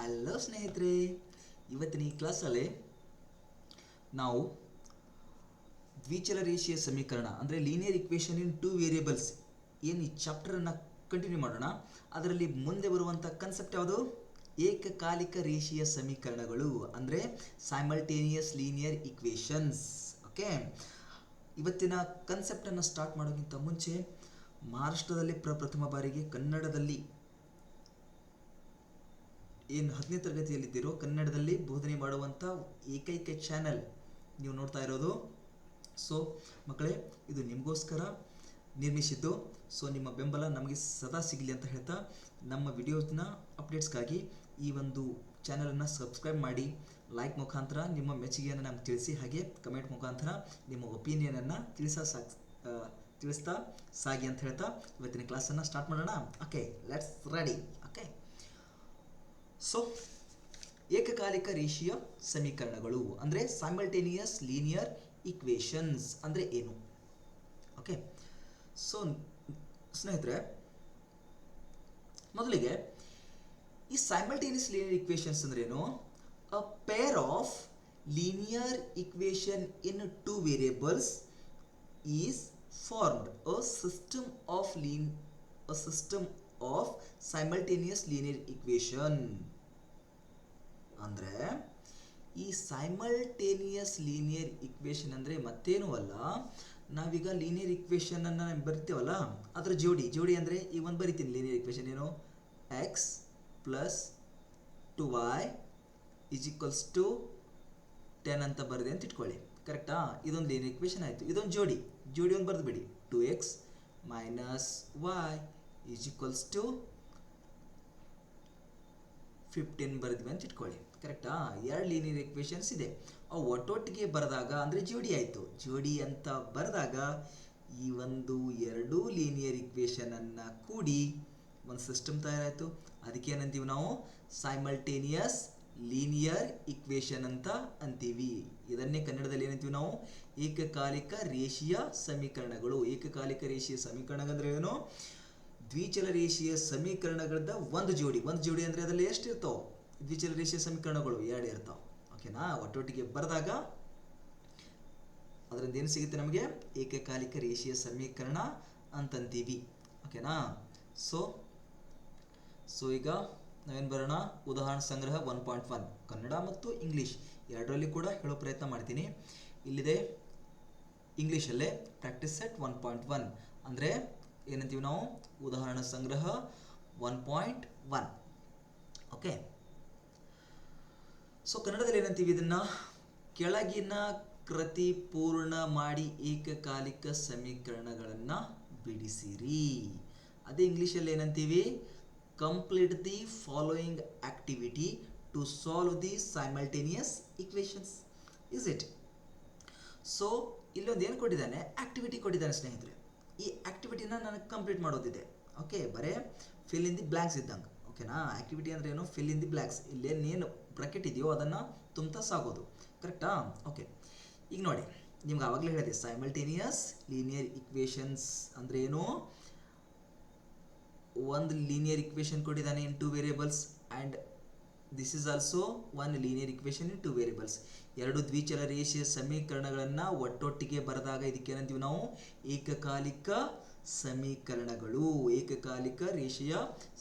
Hello ಸ್ನೇಹಿತರೆ, ಇವತ್ತಿನ ಈ ಕ್ಲಾಸಲ್ಲಿ ನಾವು ದ್ವಿಚಲ ರೇಖೀಯ ಸಮೀಕರಣ ಅಂದರೆ linear equation in two variables ಏನು ಈ ಚಾಪ್ಟರನ್ನು ಕಂಟಿನ್ಯೂ ಮಾಡೋಣ. ಅದರಲ್ಲಿ ಮುಂದೆ ಬರುವಂಥ ಕನ್ಸೆಪ್ಟ್ ಯಾವುದು? ಏಕಕಾಲಿಕ ರೇಖೀಯ ಸಮೀಕರಣಗಳು ಅಂದರೆ ಸೈಮಲ್ಟೇನಿಯಸ್ ಲೀನಿಯರ್ ಇಕ್ವೇಷನ್ಸ್. ಓಕೆ, ಇವತ್ತಿನ ಕನ್ಸೆಪ್ಟನ್ನು ಸ್ಟಾರ್ಟ್ ಮಾಡೋಕ್ಕಿಂತ ಮುಂಚೆ ಮಹಾರಾಷ್ಟ್ರದಲ್ಲಿ ಪ್ರಥಮ ಬಾರಿಗೆ ಕನ್ನಡದಲ್ಲಿ ಏನು 10ನೇ ತರಗತಿಯಲ್ಲಿದ್ದೀರೋ ಕನ್ನಡದಲ್ಲಿ ಬೋಧನೆ ಮಾಡುವಂಥ ಏಕೈಕ ಚಾನೆಲ್ ನೀವು ನೋಡ್ತಾ ಇರೋದು. ಸೊ ಮಕ್ಕಳೇ, ಇದು ನಿಮಗೋಸ್ಕರ ನಿರ್ಮಿಸಿದ್ದು. ಸೊ ನಿಮ್ಮ ಬೆಂಬಲ ನಮಗೆ ಸದಾ ಸಿಗಲಿ ಅಂತ ಹೇಳ್ತಾ ನಮ್ಮ ವಿಡಿಯೋಸ್ನ ಅಪ್ಡೇಟ್ಸ್ಗಾಗಿ ಈ ಒಂದು ಚಾನಲನ್ನು ಸಬ್ಸ್ಕ್ರೈಬ್ ಮಾಡಿ, ಲೈಕ್ ಮುಖಾಂತರ ನಿಮ್ಮ ಮೆಚ್ಚುಗೆಯನ್ನು ನಮ್ಗೆ ತಿಳಿಸಿ, ಹಾಗೆ ಕಮೆಂಟ್ ಮುಖಾಂತರ ನಿಮ್ಮ ಒಪಿನಿಯನನ್ನು ತಿಳಿಸ್ತಾ ಸಾಗಿ ಅಂತ ಹೇಳ್ತಾ ಇವತ್ತಿನ ಕ್ಲಾಸನ್ನು ಸ್ಟಾರ್ಟ್ ಮಾಡೋಣ. Okay, let's ready. Okay, so ಏಕಕಾಲಿಕ ರೇಖೀಯ ಸಮೀಕರಣಗಳು ಅಂದರೆ ಸೈಮಲ್ಟೇನಿಯಸ್ ಲೀನಿಯರ್ ಇಕ್ವೇಷನ್ಸ್ ಅಂದರೆ ಏನು? ಓಕೆ, ಸೊ ಸ್ನೇಹಿತರೆ, ಮೊದಲಿಗೆ ಈ ಸೈಮಲ್ಟೇನಿಯಸ್ ಲೀನಿಯರ್ ಇಕ್ವೇಷನ್ಸ್ ಅಂದ್ರೆ ಏನು? ಅ pair of linear equation in two variables is formed a system of simultaneous linear equation. ಅಂದರೆ ಈ ಸೈಮಲ್ಟೇನಿಯಸ್ ಲೀನಿಯರ್ ಇಕ್ವೇಷನ್ ಅಂದರೆ ಮತ್ತೇನೂ ಅಲ್ಲ, ನಾವೀಗ ಲೀನಿಯರ್ ಇಕ್ವೇಷನ್ ಅನ್ನು ಬರಿತೀವಲ್ಲ ಅದರ ಜೋಡಿ ಅಂದರೆ ಈಗ ಒಂದು ಬರಿತೀನಿ ಲೀನಿಯರ್ ಇಕ್ವೇಷನ್ ಏನು? ಎಕ್ಸ್ ಪ್ಲಸ್ 2y = 10 ಅಂತ ಬರೆದೆ ಅಂತ ಇಟ್ಕೊಳ್ಳಿ. ಕರೆಕ್ಟಾ? ಇದೊಂದು ಲೀನಿಯರ್ ಇಕ್ವೇಷನ್ ಆಯಿತು. ಇದೊಂದು ಜೋಡಿ ಒಂದು ಬರೆದು ಬಿಡಿ. 2x - y = 15 ಬರೆದ್ವಿ ಅಂತ ಇಟ್ಕೊಳ್ಳಿ. ಕರೆಕ್ಟಾ? ಎರಡು ಲೀನಿಯರ್ ಇಕ್ವೇಷನ್ಸ್ ಇದೆ. ಅವು ಒಟ್ಟೊಟ್ಟಿಗೆ ಬರೆದಾಗ ಅಂದರೆ ಜೋಡಿ ಆಯಿತು. ಜೋಡಿ ಅಂತ ಬರೆದಾಗ ಈ ಒಂದು ಎರಡೂ ಲೀನಿಯರ್ ಇಕ್ವೇಷನನ್ನು ಕೂಡಿ ಒಂದು ಸಿಸ್ಟಮ್ ತಯಾರಾಯಿತು. ಅದಕ್ಕೆ ಏನಂತೀವಿ ನಾವು? ಸೈಮಲ್ಟೇನಿಯಸ್ ಲೀನಿಯರ್ ಇಕ್ವೇಷನ್ ಅಂತ ಅಂತೀವಿ. ಇದನ್ನೇ ಕನ್ನಡದಲ್ಲಿ ಏನಂತೀವಿ ನಾವು? ಏಕಕಾಲಿಕ ರೇಖೀಯ ಸಮೀಕರಣಗಳು. ಏಕಕಾಲಿಕ ರೇಖೀಯ ಸಮೀಕರಣಗಳು ಏನು? ದ್ವಿಚಲ ರೇಖೀಯ ಸಮೀಕರಣಗಳದ ಒಂದು ಜೋಡಿ ಅಂದರೆ ಅದರಲ್ಲಿ ಎಷ್ಟು ಇರ್ತಾವೆ? ದ್ವಿಚಲ ರೇಖೀಯ ಸಮೀಕರಣಗಳು 2 ಇರ್ತಾವೆ. ಓಕೆನಾ? ಒಟ್ಟೊಟ್ಟಿಗೆ ಬರೆದಾಗ ಅದರಿಂದ ಏನು ಸಿಗುತ್ತೆ ನಮಗೆ? ಏಕಕಾಲಿಕ ರೇಖೀಯ ಸಮೀಕರಣ ಅಂತಂತೀವಿ. ಓಕೆನಾ? ಸೊ ಈಗ ನಾವೇನು ಬರೋಣ? ಉದಾಹರಣೆ ಸಂಗ್ರಹ 1.1 ಕನ್ನಡ ಮತ್ತು ಇಂಗ್ಲೀಷ್ ಎರಡರಲ್ಲಿ ಕೂಡ ಹೇಳೋ ಪ್ರಯತ್ನ ಮಾಡ್ತೀನಿ. ಇಲ್ಲಿದೆ ಇಂಗ್ಲೀಷಲ್ಲೇ ಪ್ರಾಕ್ಟೀಸ್ ಸೆಟ್ 1.1 ಅಂದರೆ ಏನಂತೀವಿ ನಾವು? ಉದಾಹರಣಾ ಸಂಗ್ರಹ 1.1. ಓಕೆ, ಸೊ ಕನ್ನಡದಲ್ಲಿ ಏನಂತೀವಿ ಇದನ್ನ? ಕೆಳಗಿನ ಕೃತಿ ಪೂರ್ಣ ಮಾಡಿ ಏಕಕಾಲಿಕ ಸಮೀಕರಣಗಳನ್ನು ಬಿಡಿಸಿರಿ. ಅದೇ ಇಂಗ್ಲೀಷಲ್ಲಿ ಏನಂತೀವಿ? Complete the following activity to solve the simultaneous equations. Is it? So ಇಲ್ಲೊಂದು ಏನು ಕೊಟ್ಟಿದ್ದಾನೆ? ಆಕ್ಟಿವಿಟಿ ಕೊಟ್ಟಿದ್ದಾನೆ ಸ್ನೇಹಿತರೆ. ಈ ಆಕ್ಟಿವಿಟಿನ ನನಗೆ ಕಂಪ್ಲೀಟ್ ಮಾಡೋದಿದೆ. ಓಕೆ, ಬರೇ ಫಿಲ್ ಇನ್ ದಿ ಬ್ಲ್ಯಾಂಕ್ಸ್ ಇದ್ದಂಗೆ. ಓಕೆನಾ? ಆಕ್ಟಿವಿಟಿ ಅಂದ್ರೆ ಏನು? Fill in the blanks. ಇಲ್ಲೇನೇನು ಬ್ರಾಕೆಟ್ ಇದೆಯೋ ಅದನ್ನು ತುಂಬ್ತಾ ಸಾಗೋದು. ಕರೆಕ್ಟಾ? ಓಕೆ, ಈಗ ನೋಡಿ, ನಿಮ್ಗೆ ಆವಾಗಲೇ ಹೇಳಿದೆ ಸೈಮಲ್ಟೇನಿಯಸ್ ಲೀನಿಯರ್ ಇಕ್ವೇಷನ್ಸ್ ಅಂದರೆ ಏನು? ಒಂದು ಲೀನಿಯರ್ ಇಕ್ವೇಷನ್ ಕೊಟ್ಟಿದ್ದಾನೆ in two variables and this is also one linear equation in two variables. ಎರಡು ದ್ವಿಚಲ ರೇಖೀಯ ಸಮೀಕರಣಗಳನ್ನು ಒಟ್ಟೊಟ್ಟಿಗೆ ಬರೆದಾಗ ಇದಕ್ಕೆ ಏನಂತೀವಿ ನಾವು? ಏಕಕಾಲಿಕ ಸಮೀಕರಣಗಳು. ಏಕಕಾಲಿಕ ರೇಖೀಯ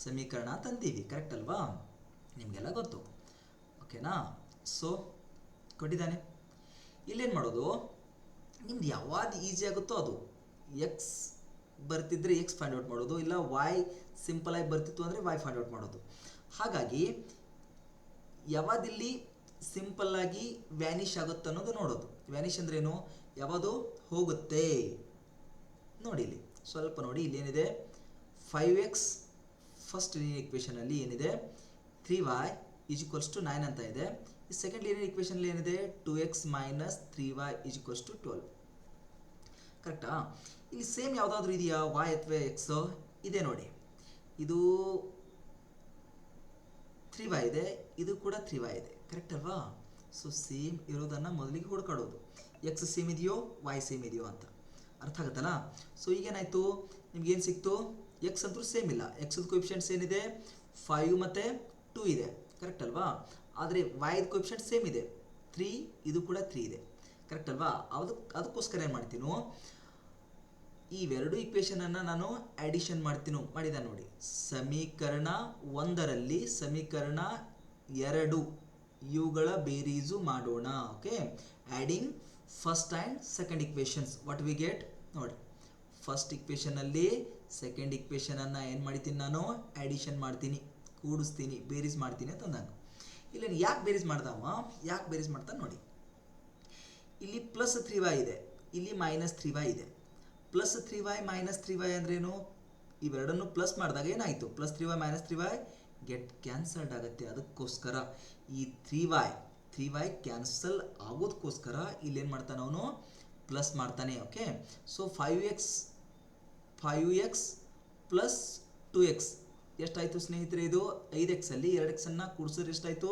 ಸಮೀಕರಣ ಅಂತಂತೀವಿ. ಕರೆಕ್ಟ್ ಅಲ್ವಾ? ನಿಮಗೆಲ್ಲ ಗೊತ್ತು. ಓಕೆನಾ? ಸೊ ಕೊಟ್ಟಿದ್ದಾನೆ. ಇಲ್ಲೇನು ಮಾಡೋದು? ನಿಮ್ದು ಯಾವುದು ಈಸಿ ಆಗುತ್ತೋ ಅದು. ಎಕ್ಸ್ ಬರ್ತಿದ್ರೆ ಎಕ್ಸ್ ಫೈಂಡ್ ಔಟ್ ಮಾಡೋದು, ಇಲ್ಲ ವೈ ಸಿಂಪಲ್ ಆಗಿ ಬರ್ತಿತ್ತು ಅಂದರೆ ವೈ ಫೈಂಡ್ ಔಟ್ ಮಾಡೋದು. ಹಾಗಾಗಿ ಯಾವ್ದಿಲ್ಲಿ ಸಿಂಪಲ್ ಆಗಿ ವ್ಯಾನಿಷ್ ಆಗುತ್ತೆ ಅನ್ನೋದು ನೋಡೋದು. ವ್ಯಾನಿಷ್ ಅಂದ್ರೆ ಏನು? ಯಾವುದು ಹೋಗುತ್ತೆ. ನೋಡಿ ಇಲ್ಲಿ ಸ್ವಲ್ಪ ನೋಡಿ, ಇಲ್ಲಿ ಏನಿದೆ? 5x ಫಸ್ಟ್ ಲೀನಿಯರ್ ಇಕ್ವೇಷನಲ್ಲಿ ಏನಿದೆ? 3y = 9 ಅಂತ ಇದೆ. ಈ ಸೆಕೆಂಡ್ ಲೀನಿಯರ್ ಇಕ್ವೇಷನಲ್ಲಿ ಏನಿದೆ? 2x - 3y = 12. ಕರೆಕ್ಟಾ? ಇಲ್ಲಿ ಸೇಮ್ ಯಾವುದಾದ್ರೂ ಇದೆಯಾ? y ಅಥವಾ ಎಕ್ಸ್ ಇದೆ ನೋಡಿ. ಇದು 3y ಇದೆ, ಇದು ಕೂಡ 3y ಇದೆ. ಕರೆಕ್ಟ್ ಅಲ್ವಾ? ಸೊ ಸೇಮ್ ಇರೋದನ್ನು ಮೊದಲಿಗೆ ಹುಡುಕಾಡೋದು. ಎಕ್ಸ್ ಸೇಮ್ ಇದೆಯೋ ವೈ ಸೇಮ್ ಇದೆಯೋ ಅಂತ. ಅರ್ಥ ಆಗುತ್ತಲ್ಲ? ಸೊ ಈಗೇನಾಯಿತು? ನಿಮ್ಗೇನು ಸಿಕ್ತು? ಎಕ್ಸ್ ಅಂತೂ ಸೇಮ್ ಇಲ್ಲ. ಎಕ್ಸ್ದು ಕೋಎಫಿಷಿಯೆಂಟ್ಸ್ ಏನಿದೆ? 5 ಮತ್ತು 2 ಇದೆ. ಕರೆಕ್ಟ್ ಅಲ್ವಾ? ಆದರೆ ವಾಯ್ದು ಕೋಎಫಿಷಿಯಂಟ್ ಸೇಮ್ ಇದೆ 3, ಇದು ಕೂಡ 3 ಇದೆ, ಕರೆಕ್ಟ್ ಅಲ್ವಾ? ಅದಕ್ಕೋಸ್ಕರ ಏನು ಮಾಡ್ತೀನೋ, ಇವೆರಡು ಇಕ್ವೇಷನನ್ನು ನಾನು ಅಡಿಷನ್ ಮಾಡಿದ ನೋಡಿ. ಸಮೀಕರಣ 1ರಲ್ಲಿ ಸಮೀಕರಣ 2 ಇವುಗಳ ಬೇರೀಸು ಮಾಡೋಣ. Okay, adding first and second equations, what we get ನೋಡಿ. ಫಸ್ಟ್ ಇಕ್ವೇಷನಲ್ಲಿ ಸೆಕೆಂಡ್ ಇಕ್ವೇಷನನ್ನು ಏನು ಮಾಡ್ತೀನಿ ನಾನು, ಆ್ಯಡಿಷನ್ ಮಾಡ್ತೀನಿ, ಕೂಡಿಸ್ತೀನಿ, ಬೇರೀಸ್ ಮಾಡ್ತೀನಿ ಅಂತ ಅಂದಾಗ. ಇಲ್ಲಿ ಯಾಕೆ ಬೇರೀಸ್ ಮಾಡ್ತಾನೆ ನೋಡಿ. ಇಲ್ಲಿ ಪ್ಲಸ್ 3y ಇದೆ, ಇಲ್ಲಿ ಮೈನಸ್ 3y ಇದೆ. ಪ್ಲಸ್ 3y ಮೈನಸ್ 3y ಅಂದ್ರೇನು? ಇವೆರಡನ್ನು ಪ್ಲಸ್ ಮಾಡಿದಾಗ ಏನಾಯಿತು, plus 3y minus 3y get cancelled ಆಗುತ್ತೆ. ಅದಕ್ಕೋಸ್ಕರ ಈ 3y ಕ್ಯಾನ್ಸಲ್ ಆಗೋದಕ್ಕೋಸ್ಕರ ಇಲ್ಲೇನು ಮಾಡ್ತಾನೆ ಅವನು, ಪ್ಲಸ್ ಮಾಡ್ತಾನೆ. Okay, so 5x plus 2x ಎಷ್ಟಾಯಿತು ಸ್ನೇಹಿತರೆ? ಇದು 5x ಅಲ್ಲಿ 2x ಅನ್ನು ಕೂಡಿಸಿದ್ರೆ ಎಷ್ಟಾಯಿತು?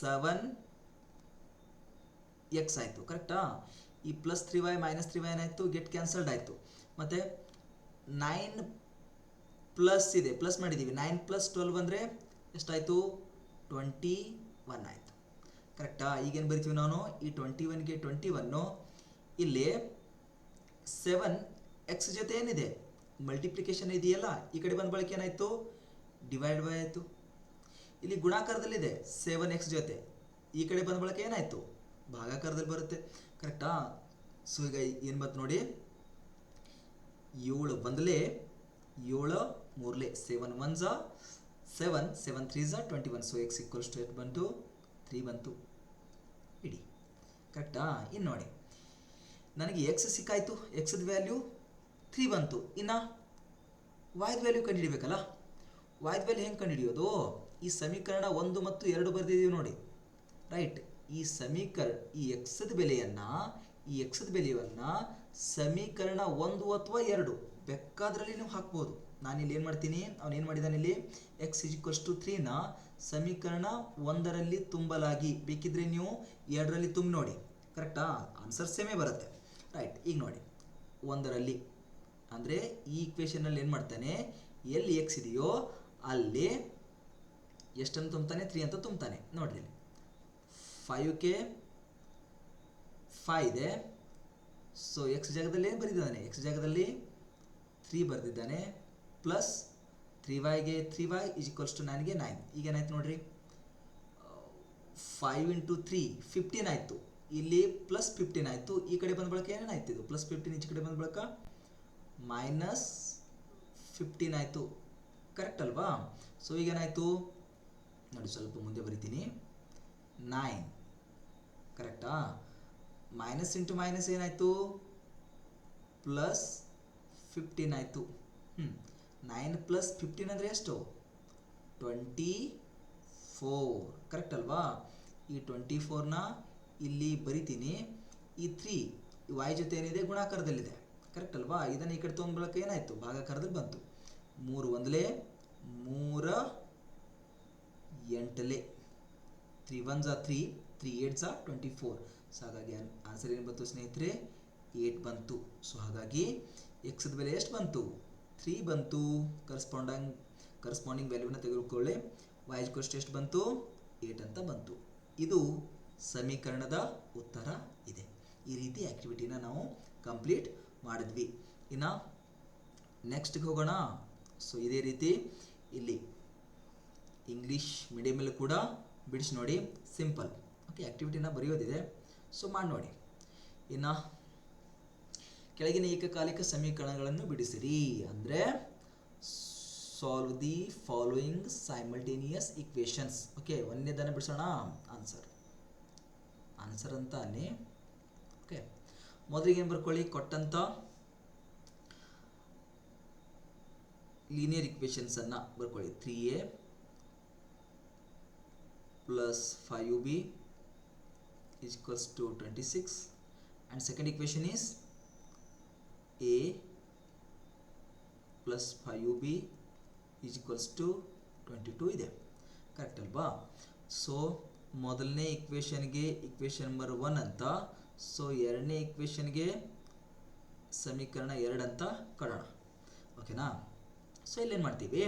7x ಆಯಿತು, ಕರೆಕ್ಟಾ? ಈ ಪ್ಲಸ್ 3y ಮೈನಸ್ 3y ಏನಾಯಿತು, ಗೆಟ್ ಕ್ಯಾನ್ಸಲ್ಡ್ ಆಯಿತು. ಮತ್ತು 9 ಪ್ಲಸ್ ಇದೆ, ಪ್ಲಸ್ ಮಾಡಿದ್ದೀವಿ, 9 ಪ್ಲಸ್ 12 ಅಂದರೆ ಎಷ್ಟಾಯಿತು? 21 ಆಯಿತು, ಕರೆಕ್ಟಾ? ಈಗೇನು ಬರಿತೀವಿ ನಾವು, ಈ 21ಗೆ 21 ಇಲ್ಲಿ 7x ಜೊತೆ ಏನಿದೆ ಮಲ್ಟಿಪ್ಲಿಕೇಶನ್ ಇದೆಯಲ್ಲ, ಈ ಕಡೆ ಬಂದ ಬಳಕೆ ಏನಾಯಿತು, ಡಿವೈಡ್ ಬೈ ಆಯಿತು. ಇಲ್ಲಿ ಗುಣಾಕಾರದಲ್ಲಿದೆ 7x ಜೊತೆ, ಈ ಕಡೆ ಬಂದ ಬಳಕೆ ಏನಾಯಿತು, ಭಾಗಾಕಾರದಲ್ಲಿ ಬರುತ್ತೆ, ಕರೆಕ್ಟಾ? ಸೊ ಈಗ ಏನು ಬಂತು ನೋಡಿ, 7 ಬಂದಲೇ 7 ಮೂರಲೆ 7 1 7 7 3 21. ಸೊ x ಈಕ್ವಲ್ಸ್ ಟು 8 ಬಂತು, 3 ಬಂತು ಇಡಿ, ಕರೆಕ್ಟಾ? ಇನ್ನು ನೋಡಿ, ನನಗೆ x ಸಿಕ್ಕಾಯಿತು, ಎಕ್ಸ್ದ ವ್ಯಾಲ್ಯೂ 3 ಬಂತು. ಇನ್ನು ವಾಯ್ದ ವ್ಯಾಲ್ಯೂ ಕಂಡುಹಿಡಿಬೇಕಲ್ಲ. ವಾಯ್ದ ವ್ಯಾಲ್ಯೂ ಹೆಂಗೆ ಕಂಡುಹಿಡಿಯೋದು? ಈ ಸಮೀಕರಣ 1 ಮತ್ತು 2 ಬರೆದಿದ್ದೀವಿ ನೋಡಿ, ರೈಟ್? ಈ ಎಕ್ಸ್ದ ಬೆಲೆಯನ್ನು ಸಮೀಕರಣ 1 ಅಥವಾ 2 ಬೇಕಾದ್ರಲ್ಲಿ ನೀವು ಹಾಕ್ಬೋದು. ನಾನಿಲ್ಲಿ ಏನು ಮಾಡ್ತೀನಿ, ಅವನು ಏನು ಮಾಡಿದ್ದಾನೆ ಇಲ್ಲಿ, x ಈಕ್ವಲ್ಸ್ ಟು 3ನ ಸಮೀಕರಣ 1ರಲ್ಲಿ ತುಂಬಲಾಗಿ, ಬೇಕಿದ್ರೆ ನೀವು 2ರಲ್ಲಿ ತುಂಬಿ ನೋಡಿ, ಕರೆಕ್ಟಾ? ಆನ್ಸರ್ ಸೇಮೇ ಬರುತ್ತೆ, ರೈಟ್? ಈಗ ನೋಡಿ 1ರಲ್ಲಿ ಅಂದರೆ ಈ ಇಕ್ವೇಷನಲ್ಲಿ ಏನು ಮಾಡ್ತಾನೆ, ಎಲ್ಲಿ x ಇದೆಯೋ ಅಲ್ಲಿ ಎಷ್ಟನ್ನು ತುಂಬ್ತಾನೆ, 3 ಅಂತ ತುಂಬ್ತಾನೆ. ನೋಡ್ರಿ, 5ಕ್ಕೆ 5 ಇದೆ, ಸೊ x ಜಾಗದಲ್ಲಿ ಏನು ಬರೆದಿದ್ದಾನೆ, x ಜಾಗದಲ್ಲಿ 3 ಬರೆದಿದ್ದಾನೆ, ಪ್ಲಸ್ 3yಗೆ 3y ಈಸ್ ಈಕ್ವಲ್ಸ್ ಟು 9ಗೆ 9. ಈಗ ಏನಾಯ್ತು ನೋಡ್ರಿ, 5 × 3 15 ಆಯಿತು, ಇಲ್ಲಿ ಪ್ಲಸ್ 15 ಆಯಿತು. ಈ ಕಡೆ ಬಂದ ಬಳಕೆ ಏನೇನಾಯ್ತು, ಇದು ಪ್ಲಸ್ 15, ಈಚೆ ಕಡೆ ಬಂದ ಬಳಕ ಮೈನಸ್ 15 ಆಯಿತು, ಕರೆಕ್ಟ್ ಅಲ್ವಾ? ಸೊ ಈಗೇನಾಯಿತು ನೋಡಿ, ಸ್ವಲ್ಪ ಮುಂದೆ ಬರಿತೀನಿ, 9, ಕರೆಕ್ಟಾ? ಮೈನಸ್ ಇಂಟು ಮೈನಸ್ ಏನಾಯಿತು, ಪ್ಲಸ್ 15 ಆಯಿತು. 9 ಪ್ಲಸ್ 15 ಅಂದರೆ ಎಷ್ಟು, 24, ಕರೆಕ್ಟ್ ಅಲ್ವಾ? ಈ 24ನ ಇಲ್ಲಿ ಬರಿತೀನಿ. ಈ 3 y ಜೊತೆ ಏನಿದೆ ಗುಣಾಕಾರದಲ್ಲಿದೆ, ಕರೆಕ್ಟ್ ಅಲ್ವಾ? ಇದನ್ನು ಈ ಕಡೆ ತೊಗೊಂಡ್ಬಳಕ್ಕೆ ಏನಾಯಿತು, ಭಾಗಾಕಾರದಲ್ಲಿ ಬಂತು. 3 1 3 8 3 1 3 3 8 24. ಸೊ ಹಾಗಾಗಿ ಆನ್ಸರ್ ಏನು ಬಂತು ಸ್ನೇಹಿತರೆ, 8 ಬಂತು. ಸೊ ಹಾಗಾಗಿ ಎಕ್ಸ್ದ ಬೆಲೆ ಎಷ್ಟು ಬಂತು, 3 ಬಂತು. ಕರೆಸ್ಪಾಂಡಿಂಗ್ ವ್ಯಾಲ್ಯೂನ ತೆಗೆದುಕೊಳ್ಳಿ. y ಈಕ್ವಲ್ಸ್ ಎಷ್ಟು ಬಂತು, 8 ಅಂತ ಬಂತು. ಇದು ಸಮೀಕರಣದ ಉತ್ತರ ಇದೆ. ಈ ರೀತಿ ಆ್ಯಕ್ಟಿವಿಟಿನ ನಾವು ಕಂಪ್ಲೀಟ್ ಮಾಡಿದ್ವಿ. ಇನ್ನು ನೆಕ್ಸ್ಟ್ಗೆ ಹೋಗೋಣ. ಸೊ ಇದೇ ರೀತಿ ಇಲ್ಲಿ ಇಂಗ್ಲೀಷ್ ಮೀಡಿಯಮಲ್ಲಿ ಕೂಡ ಬಿಡಿಸಿ ನೋಡಿ, ಸಿಂಪಲ್. ಓಕೆ, ಆ್ಯಕ್ಟಿವಿಟಿನ ಬರೆಯೋದಿದೆ, ಸೊ ಮಾಡಿ ನೋಡಿ. ಇನ್ನು ಕೆಳಗಿನ ಏಕಕಾಲಿಕ ಸಮೀಕರಣಗಳನ್ನು ಬಿಡಿಸಿರಿ ಅಂದರೆ solve the following simultaneous equations. Okay, ಒಂದನೇದನ್ನು ಬಿಡಿಸೋಣ. ಆನ್ಸರ್ ಅಂತ ಅಲ್ಲಿ. ಓಕೆ, ಮೊದಲಿಗೆ ಏನು ಬರ್ಕೊಳ್ಳಿ, ಕೊಟ್ಟಂಥ ಲೀನಿಯರ್ ಇಕ್ವೇಷನ್ಸನ್ನು ಬರ್ಕೊಳ್ಳಿ. 3a plus 5b is equals to 26, and second equation is a plus 5b is equals to 22 ಇದೆ, ಕರೆಕ್ಟ್ ಅಲ್ವಾ? ಸೊ ಮೊದಲನೇ ಇಕ್ವೇಷನ್ಗೆ ಇಕ್ವೇಷನ್ ನಂಬರ್ 1 ಅಂತ, ಸೊ ಎರಡನೇ ಇಕ್ವೇಷನ್ಗೆ ಸಮೀಕರಣ 2 ಅಂತ ಕೊಡೋಣ. ಓಕೆನಾ? ಸೊ ಇಲ್ಲೇನು ಮಾಡ್ತೀವಿ,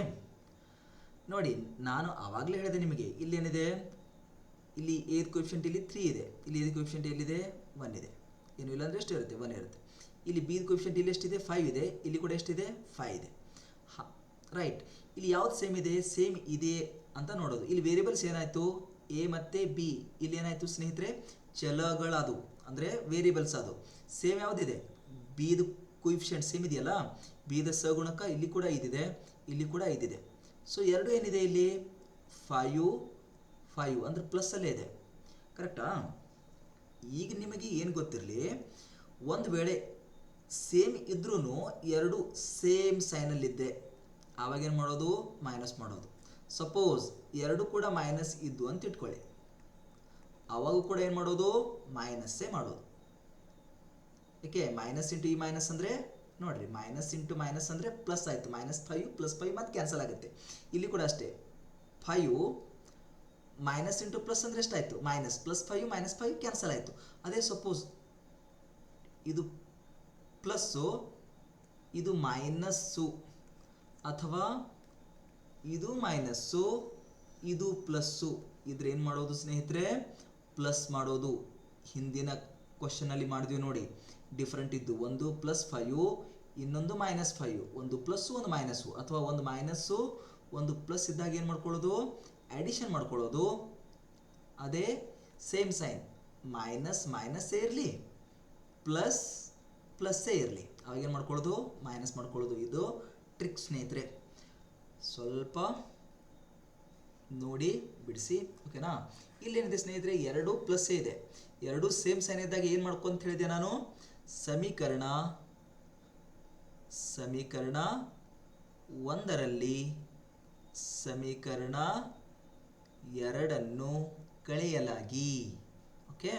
ನೋಡಿ ನಾನು ಆವಾಗಲೇ ಹೇಳಿದೆ ನಿಮಗೆ ಇಲ್ಲಿ ಏನಿದೆ, ಇಲ್ಲಿ ಏದ್ ಕೋಎಫಿಷಿಯಂಟ್ ಇಲ್ಲಿ 3 ಇದೆ, ಇಲ್ಲಿ ಏದ್ ಕೋಎಫಿಷಿಯಂಟ್ ಎಲ್ಲಿದೆ 1 ಇದೆ, ಏನು ಇಲ್ಲ ಅಂದರೆ ಎಷ್ಟು ಇರುತ್ತೆ 1 ಇರುತ್ತೆ. ಇಲ್ಲಿ ಬಿ ಕೋಎಫಿಷಿಯಂಟ್ ಇಲ್ಲಿ ಎಷ್ಟಿದೆ 5 ಇದೆ, ಇಲ್ಲಿ ಕೂಡ ಎಷ್ಟಿದೆ 5 ಇದೆ. ಹಾಂ ರೈಟ್, ಇಲ್ಲಿ ಯಾವ್ದು ಸೇಮ್ ಇದೆ, ಸೇಮ್ ಇದೆ ಅಂತ ನೋಡೋದು. ಇಲ್ಲಿ ವೇರಿಯಬಲ್ಸ್ ಏನಾಯಿತು ಎ ಮತ್ತು ಬಿ, ಇಲ್ಲಿ ಏನಾಯಿತು ಸ್ನೇಹಿತರೆ ಚಲಗಳದು ಅಂದರೆ ವೇರಿಯಬಲ್ಸ್ ಅದು. ಸೇಮ್ ಯಾವುದಿದೆ ಬಿದು ಕೋಎಫಿಷಿಯಂಟ್ ಸೇಮ್ ಇದೆಯಲ್ಲ, ಬಿದ ಸಗುಣಕ ಇಲ್ಲಿ ಕೂಡ ಇದಿದೆ, ಇಲ್ಲಿ ಕೂಡ ಇದಿದೆ. ಸೊ ಎರಡು ಏನಿದೆ ಇಲ್ಲಿ 5 5 ಅಂದರೆ ಪ್ಲಸ್ಸಲ್ಲೇ ಇದೆ, ಕರೆಕ್ಟಾ? ಈಗ ನಿಮಗೆ ಏನು ಗೊತ್ತಿರಲಿ, ಒಂದು ವೇಳೆ ಸೇಮ್ ಇದ್ರೂ ಎರಡು ಸೇಮ್ ಸೈನಲ್ಲಿದ್ದೆ ಆವಾಗ ಏನು ಮಾಡೋದು, ಮೈನಸ್ ಮಾಡೋದು. ಸಪೋಸ್ ಎರಡು ಕೂಡ ಮೈನಸ್ ಇದ್ದು ಅಂತ ಇಟ್ಕೊಳ್ಳಿ, ಆವಾಗ ಕೂಡ ಏನು ಮಾಡೋದು, ಮೈನಸ್ಸೇ ಮಾಡೋದು. ಏಕೆ ಮೈನಸ್ ಇಂಟು ಈ ಮೈನಸ್ ಅಂದರೆ ನೋಡಿರಿ, ಮೈನಸ್ ಇಂಟು ಮೈನಸ್ ಅಂದರೆ ಪ್ಲಸ್ ಆಯಿತು, -5 +5 ಮತ್ತು ಕ್ಯಾನ್ಸಲ್ ಆಗುತ್ತೆ. ಇಲ್ಲಿ ಕೂಡ ಅಷ್ಟೇ 5 ಮೈನಸ್ ಇಂಟು ಪ್ಲಸ್ ಅಂದರೆ ಎಷ್ಟಾಯಿತು ಮೈನಸ್, +5 -5 ಕ್ಯಾನ್ಸಲ್ ಆಯಿತು. ಅದೇ ಸಪೋಸ್ ಇದು ಪ್ಲಸ್ಸು ಇದು ಮೈನಸ್ಸು, ಅಥವಾ ಇದು ಮೈನಸ್ಸು ಇದು ಪ್ಲಸ್ಸು ಇದ್ರೆ ಏನು ಮಾಡೋದು ಸ್ನೇಹಿತರೆ, ಪ್ಲಸ್ ಮಾಡೋದು. ಹಿಂದಿನ ಕ್ವಶನಲ್ಲಿ ಮಾಡಿದ್ವಿ ನೋಡಿ, ಡಿಫ್ರೆಂಟ್ ಇದ್ದು, ಒಂದು +5 ಇನ್ನೊಂದು -5, ಒಂದು ಪ್ಲಸ್ಸು ಒಂದು ಮೈನಸ್ಸು, ಅಥವಾ ಒಂದು ಮೈನಸ್ಸು ಒಂದು ಪ್ಲಸ್ ಇದ್ದಾಗ ಏನು ಮಾಡ್ಕೊಳ್ಳೋದು, ಅಡಿಷನ್ ಮಾಡ್ಕೊಳ್ಳೋದು. ಅದೇ ಸೇಮ್ ಸೈನ್ ಮೈನಸ್ ಮೈನಸ್ಸೇ ಇರಲಿ ಪ್ಲಸ್ ಪ್ಲಸ್ಸೇ ಇರಲಿ, ಅವಾಗ ಏನು ಮಾಡ್ಕೊಳ್ಳೋದು, ಮೈನಸ್ ಮಾಡ್ಕೊಳ್ಳೋದು. ಇದು ಟ್ರಿಕ್ ಸ್ನೇಹಿತರೆ, ಸ್ವಲ್ಪ ನೋಡಿ ಬಿಡಿಸಿ, ಓಕೆನಾ? ಇಲ್ಲೇನಿದೆ ಸ್ನೇಹಿತರೆ, ಎರಡು ಪ್ಲಸ್ಸೇ ಇದೆ, ಎರಡು ಸೇಮ್ ಸೈನ್ ಇದ್ದಾಗ ಏನು ಮಾಡ್ಕೊಂತ ಹೇಳಿದೆ ನಾನು, ಸಮೀಕರಣ ಒಂದರಲ್ಲಿ ಸಮೀಕರಣ ಎರಡನ್ನು ಕಳೆಯಲಾಗಿ. ಓಕೆ,